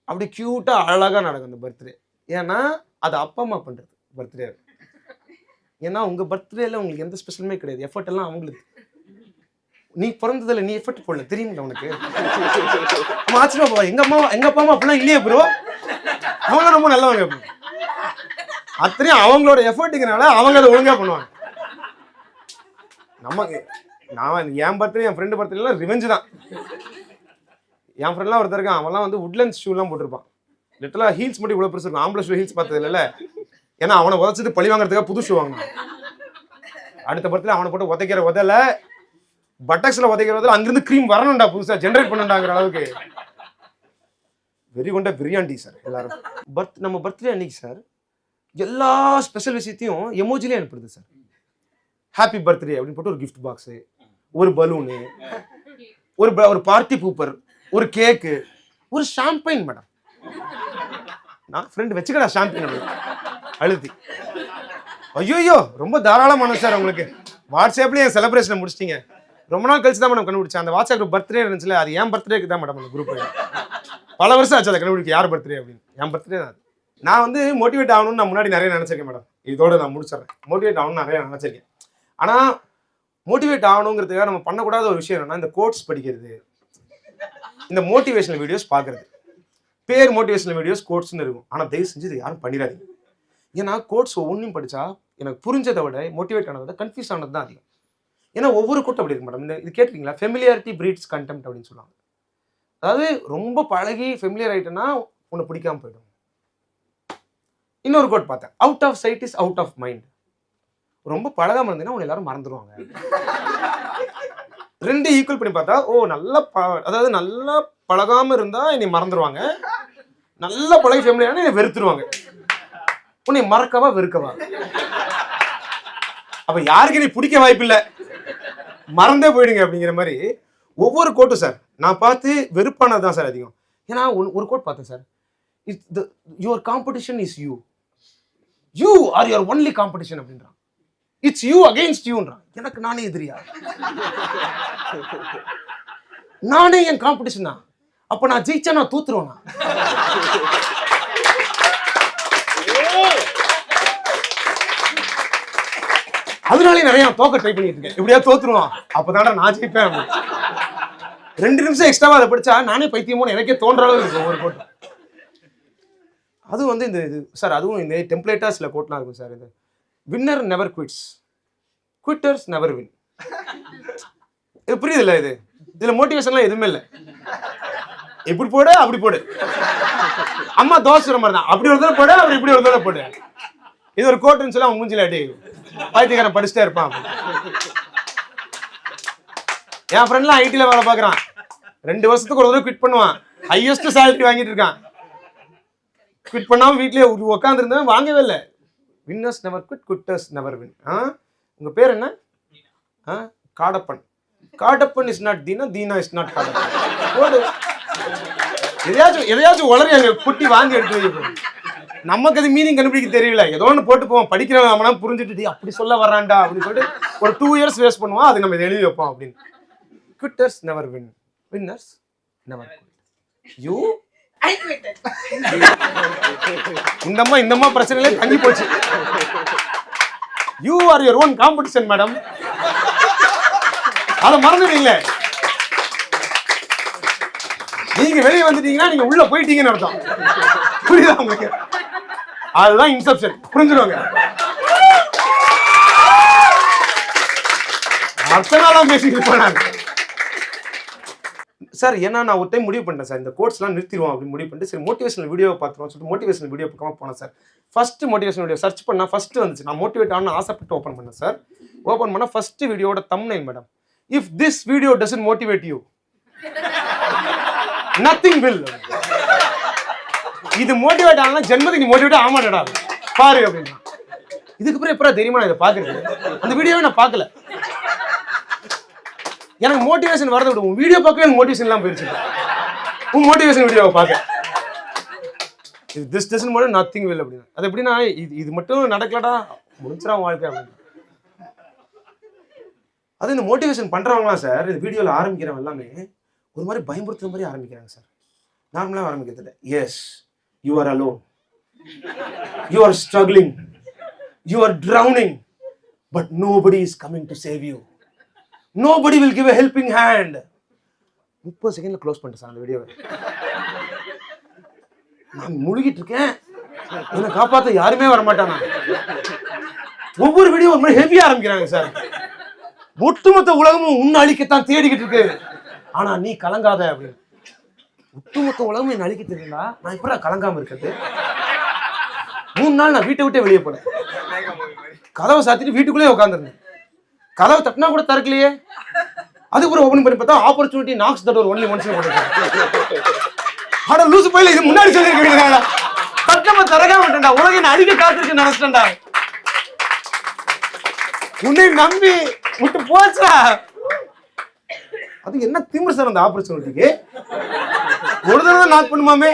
அப்படி க்யூட்டாக அழகாக நடக்கும் அந்த பர்த்டே. ஏன்னா அது அப்பா அம்மா பண்ணுறது பர்த்டே. ஏன்னா உங்கள் பர்த்டேல உங்களுக்கு எந்த ஸ்பெஷலுமே கிடையாது, எஃபர்ட் எல்லாம் அவங்களுக்கு. நீ பிறந்ததில்ல, நீ எஃபர்ட் போடல தெரியுங்களா உனக்கு? ஆச்சரியமா போவா, எங்க அப்பா அம்மா அப்படிலாம் இல்லையே ப்ரோ, அவங்க ரொம்ப நல்லவங்க. அத்தனையும் அவங்களோட எஃபர்ட்டுங்கிறனால அவங்க அதை ஒழுங்கா பண்ணுவாங்க. நான் என் பர்த்டே என் ஃப்ரெண்டு பர்த்டேலாம் ரிவெஞ்சு தான். என் ஃப்ரெண்ட்லாம் ஒருத்தர் இருக்கான், அவன்லாம் வந்து உட்லண்ட்ஸ் ஷூலாம் போட்டிருப்பான். லிட்டரலாக ஹீல்ஸ் மட்டும் இவ்வளோ பெருசு இருக்கும். ஆம்பளை ஷூ ஹீல்ஸ் பார்த்தது இல்லைல்ல, ஏன்னா அவனை உதச்சிட்டு பழி வாங்குறதுக்காக புது ஷூ வாங்கினான். அடுத்த பர்த்டே அவனை போட்டு உதைக்கிற உதல, பட்டக்ஸில் உதைக்கிற உதல அங்கிருந்து க்ரீம் வரணும்டா, புதுசாக ஜென்ரேட் பண்ணண்டாங்கிற அளவுக்கு வெறி கொண்ட பிரியாண்டி சார் எல்லாரும். நம்ம பர்த்டே அன்னைக்கு சார் எல்லா ஸ்பெஷல் விஷயத்தையும் எமோஜிலே அனுப்புறது சார். ஹாப்பி பர்த்டே அப்படின்னு போட்டு ஒரு கிஃப்ட் பாக்ஸு, ஒரு பலூனு, ஒரு பார்ட்டி பூப்பர், ஒரு கேக்கு, ஒரு ஷாம்பைன் மேடம். நான் ஃப்ரெண்டு வச்சுக்கடா ஷாம்பைன் அழுத்தி ஐயோ ரொம்ப தாராளமான சார் உங்களுக்கு. வாட்ஸ்அப்லேயே என் செலிப்ரேஷனை முடிச்சிட்டீங்க. ரொம்ப நாள் கழிச்சு தான் மேடம் கண்டுபிடிச்சேன். அந்த வாட்ஸ்அப் குரூப் பர்த்டே இருந்துச்சுல, அது என் பர்த்டேக்கு தான் மேடம் அந்த குரூப். பல வருஷம் ஆச்சு அதை கண்டுபிடிக்க யார் பர்த்டே அப்படின்னு. என் பர்த்டே தான். நான் வந்து மோட்டிவேட் ஆகணும்னு நான் முன்னாடி நிறைய நினச்சிருக்கேன் மேடம். இதோட நான் முடிச்சிடறேன். மோட்டிவேட் ஆகணும்னு நிறைய நினச்சிருக்கேன். ஆனால் மோட்டிவேட் ஆகணுங்கிறதுக்காக நம்ம பண்ணக்கூடாத ஒரு விஷயம் என்னன்னா, இந்த கோட்ஸ் படிக்கிறது, இந்த மோட்டிவேஷனல் வீடியோஸ் பார்க்குறது. பேர் மோட்டிவேஷனல் வீடியோஸ் கோட்ஸ்ன்னு இருக்கும். ஆனால் தயவு செஞ்சு இது யாரும் பண்ணிடாதீங்க. ஏன்னா கோட்ஸ் ஒவ்வொன்றையும் படித்தா எனக்கு புரிஞ்சதை விட மோட்டிவேட் ஆனதை விட கன்ஃபியூஸ் ஆனது தான் அதிகம். ஏன்னா ஒவ்வொரு கோட்டும் அப்படி இருக்கு மேடம். இந்த இது கேட்டிருக்கீங்களா? ஃபெமிலியாரிட்டி பிரீட்ஸ் கண்டெம்ட் அப்படின்னு சொல்லுவாங்க. அதாவது ரொம்ப பழகி ஃபெமிலியர் ஆகிட்டேன்னா உன்னை பிடிக்காம போயிடும். இன்னொரு கோட் பார்த்தேன், out of sight is out of mind. ரொம்ப பழகாம இருந்தீங்கன்னா உன்னை எல்லாரும் மறந்துடுவாங்க. ரெண்டு ஈக்குவல் பண்ணி பார்த்தா, அதாவது நல்லா பழகாம இருந்தா என்னை மறந்துடுவாங்க, நல்லா பழகி ஃபேமிலியான என்னை வெறுத்துருவாங்க. உன்னை மறக்கவா வெறுக்கவா? அப்ப யாருக்கு நீ பிடிக்க வாய்ப்பு இல்லை, மறந்தே போயிடுங்க அப்படிங்கிற மாதிரி ஒவ்வொரு கோட்டும் சார் நான் பார்த்து வெறுப்பானது தான் சார் அதிகம். ஏன்னா ஒரு கோட் பார்த்தேன் sir, your competition is you are your only competition அப்படின்றான். இட்ஸ் யூ அகெயின்ஸ்ட் யூன்றான். எனக்கு நானே எதிரியா? நானே என் காம்படிஷனா? அப்ப நான் ஜெயிச்சா நான் தூத்துருவேனா? அதனாலே நிறைய தோக்க ட்ரை பண்ணிட்டு இருக்கேன். எப்படியா தோத்துருவான், அப்பதான்டா நான் ஜெயிப்பேன். 2 நிமிஷம் எக்ஸ்ட்ராவா அதை படிச்சா நானே பைத்தியமோன்னு எனக்கே தோன்ற அளவு இருக்கும் ஒரு கோட். அதுவும் வந்து இந்த இது சார், அதுவும் இந்த டெம்ப்ளேட்டா சில கோட்லாம் இருக்கும் சார். இது winner never குவிட்ஸ், quitters never win. இது புரியுது இல்லை? இதுல மோட்டிவேஷன்லாம் எதுவுமே இல்லை. இப்படி போடு அப்படி போடு, அம்மா தோசை மாதிரி தான், அப்படி ஒரு தடவை போடு, அப்படி இப்படி ஒரு தடவை போடு. இது ஒரு கோட்டுன்னு சொல்லி அவன் மூஞ்சில அடி பைத்தியக்காரன் படிச்சுட்டே இருப்பான். என் ஃப்ரெண்ட்லாம் ஐடியில் வேலை பார்க்குறான், 2 வருஷத்துக்கு ஒரு தடவை குவிட் பண்ணுவான், ஹையஸ்ட் சேலரி வாங்கிட்டு இருக்கான். குவிட் பண்ணாமல் வீட்லயே உட்காந்துருந்தேன், வாங்கவே இல்லை. Winners never quit, quitters never win. உங்க பேர் என்ன? Kadappan. Kadappan is not Dheena, Dheena is not Kadappan. போடு, எதையாச்சும் உளறி அங்கே குட்டி வாங்கி எடுத்து வைப்போம். நமக்கு அது மீனிங் கண்டுபிடிக்க தெரியல, ஏதோ ஒன்று போட்டு போவோம். படிக்கிறவன் அவனா புரிஞ்சுட்டு அப்படி சொல்ல வர்றான்டா அப்படின்னு சொல்லிட்டு ஒரு 2 இயர்ஸ் வேஸ்ட் பண்ணுவான். அது நம்ம எழுதி வைப்போம் அப்படின்னு. Quitters never win, winners never quit. You I quitted. இந்தம்மா பிரச்சனையில தங்கி போச்சு. You are your own competition madam. அதை மறந்துட்டீங்களே. நீங்க வெளியே வந்துட்டீங்கன்னா நீங்க உள்ள போயிட்டீங்கன்னு அர்த்தம். புரியுதா உங்களுக்கு? அதுதான் இன்செப்ஷன். புரிஞ்சுடுவாங்க. அர்த்தனாலாம் பேசிட்டு போனாங்க சார். ஏன்னா நான் ஒரு டைம் முடிவு பண்ணிட்டேன் சார், இந்த கோட்ஸ்லாம் நிறுத்திடுவோம் அப்படின்னு முடிவு பண்ணிட்டு சரி மோட்டிவேஷனல் வீடியோ பார்த்துருவோம் சொல்லிட்டு மோட்டிவேஷனல் வீடியோ பக்கமாக போனேன் sir. First motivational video search பண்ணா ஃபர்ஸ்ட் வந்துச்சு. நான் மோட்டிவேட் ஆகணும்னு ஆசைப்பட்டு ஓப்பன் பண்ணேன் சார். ஓப்பன் பண்ணா ஃபர்ஸ்ட் வீடியோட thumbnail madam, if this video doesn't motivate you nothing will. இது மோட்டிவேட் ஆனா ஜென்மத்துக்கு நீ மோட்டிவேட் ஆக மாட்டேடா பாரு அப்படின்னா. இதுக்கு அப்புறம் எப்பறம் தெரியுமா நான் இதை பார்க்குறது? அந்த வீடியோவை நான் பார்க்கல. எனக்கு மோட்டிவேஷன் வரதை விட உன் வீடியோ பார்க்கவே எனக்கு மோட்டிவேஷன் எல்லாம் போயிடுச்சு. உன் மோட்டிவேஷன் வீடியோவை பார்க்க this doesn't motivate nothing will அப்படின்னு. அது எப்படின்னா இது மட்டும் நடக்கலடா முடிச்சிடா வாழ்க்கை அப்படின்னு. அது இந்த மோட்டிவேஷன் பண்றவங்களாம் சார் இந்த வீடியோவில் ஆரம்பிக்கிறவங்க எல்லாமே ஒரு மாதிரி பயமுறுத்துற மாதிரி ஆரம்பிக்கிறாங்க சார். நார்மலாக ஆரம்பிக்கிறது இல்லை. Yes you are alone, you are struggling, you are drowning, but nobody is coming to save you, nobody will give a helping hand. 30 செகண்ட்ல க்ளோஸ் பண்ணிட்டேன் சார் அந்த வீடியோவை. நான் முழுகிட்டு இருக்கேன், என்னை காப்பாற்ற யாருமே வரமாட்டானா. ஒவ்வொரு வீடியோ ஒரு மாதிரி ஹெவியா ஆரம்பிக்கிறாங்க சார். ஒட்டுமொத்த உலகமும் உன்னை அழிக்கத்தான் தேடிக்கிட்டு இருக்கு, ஆனா நீ கலங்காத அப்படின்னு. ஒட்டுமொத்த உலகமும் என்ன அழிக்கிட்டு இருக்கா, நான் இப்ப கலங்காம இருக்கிறது. 3 நாள் நான் வீட்டை விட்டே வெளியே போனேன். கதவை சாத்திட்டு வீட்டுக்குள்ளேயே உட்காந்துருந்தேன். கதவை தட்டினா கூட திறக்கலையே. அதுக்கப்புறம் ஓபன் பண்ணி பார்த்தா opportunity knocks that only once போட்டுருக்கேன். ஆனா லூசு போயில இது முன்னாடி சொல்லிருக்கீங்க. தட்டமா திறக்க மாட்டேன்டா, உலக என்ன அழிக்க காத்திருக்கு நினைச்சிட்டேன்டா. உன்னை நம்பி விட்டு போச்சா. அது என்ன திமிரு சார் அந்த ஆப்பர்ச்சுனிட்டிக்கு? ஒரு தடவை நாக் பண்ணுமாமே,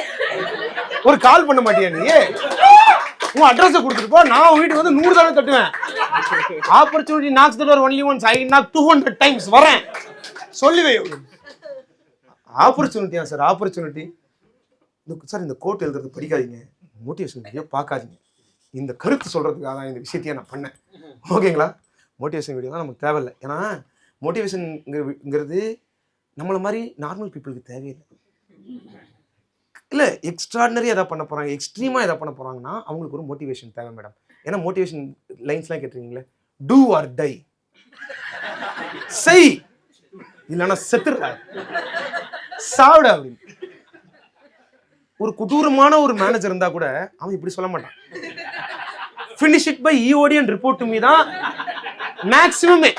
ஒரு கால் பண்ண மாட்டியா நீ? உன் அட்ரஸை கொடுத்துட்டு போ, நான் உன் வீட்டுக்கு வந்து 100 தடவை தட்டுவேன். Opportunity knocks the door only once, I knock 200 times. வரேன் சொல்லுவே. ஆப்பர்ச்சுனிட்டியா சார்? Opportunity sir. இந்த கோட் எழுதுறது படிக்காதீங்க, மோட்டிவேஷன் வீடியோ பார்க்காதீங்க. இந்த கருத்து சொல்றதுக்காக தான் இந்த விஷயத்தையே நான் பண்ணேன். ஓகேங்களா? மோட்டிவேஷன் வீடியோ தான் நமக்கு தேவையில்லை. ஏன்னா மோட்டிவேஷன்ங்கிறது நம்மளை மாதிரி நார்மல் பீப்புளுக்கு தேவையில்லை. இல்லை எக்ஸ்ட்ராடினரி எதாவது பண்ண போகிறாங்க, எக்ஸ்ட்ரீமாக எதாவது பண்ண போகிறாங்கன்னா அவங்களுக்கு ஒரு மோட்டிவேஷன் தேவை மேடம். ஏன்னா மோட்டிவேஷன் லைன்ஸ்லாம் கேட்டுருக்கீங்களே, டூ ஆர் டை, செய் இல்லைன்னா செத்துற சாவிட அப்படின்னு. ஒரு கொடூரமான ஒரு மேனேஜர் இருந்தா கூட அவன் இப்படி சொல்ல மாட்டான். Finish it by EOD and report to me தான் மேக்ஸிமமே.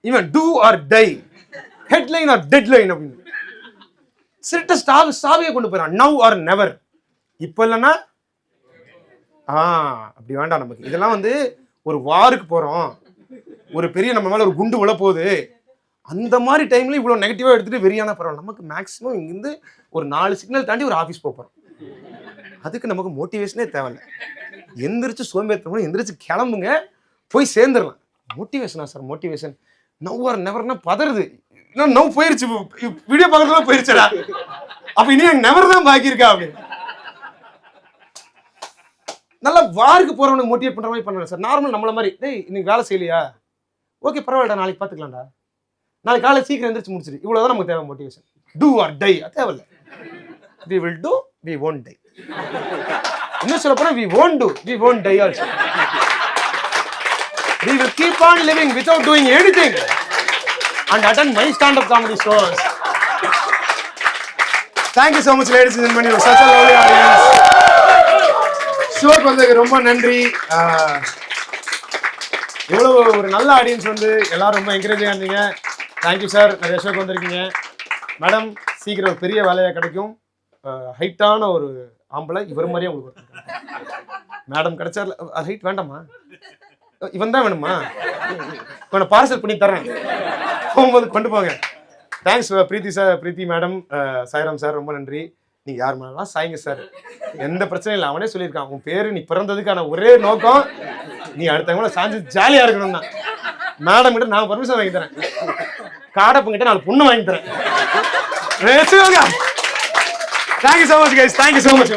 இவன் do or die, headline or deadline அப்படின்னு சிட்ட ஸ்டாவியை கொண்டு போயிடான். நவ் ஆர் நெவர், இப்போ இல்லைன்னா அப்படி வேண்டாம் நமக்கு. இதெல்லாம் வந்து ஒரு வாருக்கு போறோம், ஒரு பெரிய நம்ம மேல ஒரு குண்டு விழ போகுது, அந்த மாதிரி டைம்ல இவ்வளவு நெகட்டிவா எடுத்துட்டு வெறியான பரவாயில்ல. நமக்கு மேக்ஸிமம் இங்கிருந்து ஒரு 4 சிக்னல் தாண்டி ஒரு ஆஃபீஸ் போறோம். அதுக்கு நமக்கு மோட்டிவேஷனே தேவையில்லை. எந்திரிச்சு சோம்பேறித்தனம் எந்திரிச்சு கிளம்புங்க, போய் சேர்ந்துடலாம். மோட்டிவேஷனா சார்? மோட்டிவேஷன் நவ் ஆர் நெவர்னா பதறுது. நவ் போயிருச்சு, வீடியோ பார்க்கறதுல போயிருச்சுடா, அப்ப இனி நெவர் தான் பாக்கி இருக்கா அப்படின்னு. நல்லா வாருக்கு போறவனுக்கு மோட்டிவேட் பண்ற மாதிரி பண்ணல சார். நார்மல் நம்மள மாதிரி, டேய் இன்னைக்கு வேலை செய்யலையா, ஓகே பரவாயில்லடா நாளைக்கு பாத்துக்கலாம்டா, நாளைக்கு காலை சீக்கிரம் எந்திரிச்சு முடிச்சிரு, இவ்வளவுதான் நமக்கு தேவை மோட்டிவேஷன். டூ ஆர் டை தேவையில்லை. we will do, we won't die. இன்னும் சொல்ல போனா we won't do, we won't die also. We will keep on living without doing anything and attend my stand-up comedy shows. Thank you so much ladies and gentlemen, you are such a lovely audience. ஷோக்கு வந்ததுக்கு ரொம்ப நன்றி. எவ்வளவு ஒரு நல்ல audience வந்து எல்லாரும் ரொம்ப என்கரேஜிங்காக இருந்தீங்க. தேங்க்யூ சார், நிறைய ஷோக்கு வந்திருக்கீங்க. மேடம் சீக்கிரம் ஒரு பெரிய வேலையாக கிடைக்கும். ஹைட்டான ஒரு ஆம்பளை இவர் மாதிரியே உங்களுக்கு மேடம் கிடைச்சார். ஹைட் வேண்டாமா, இவன் தான் வேணுமா, கொஞ்சம் பார்சல் பண்ணி தரேன், போகும்போது கொண்டு போங்க. தேங்க்ஸ் பிரீத்தி சார், பிரீத்தி மேடம், சாய்ராம் சார் ரொம்ப நன்றி. நீங்க யார் மேலாம் சாய்ங்க சார், எந்த பிரச்சனையும் இல்லை. அவனே சொல்லியிருக்கான், உன் பேரு நீ பிறந்ததுக்கான ஒரே நோக்கம் நீ அடுத்தவங்கள சாஞ்சு ஜாலியா இருக்கணும் தான். மேடம் கிட்ட நான் பர்மிஷன் வாங்கி தரேன், காடப்பங்கிட்ட 4 பொண்ணு வாங்கி தரேன். Thank you so much guys, thank you so much.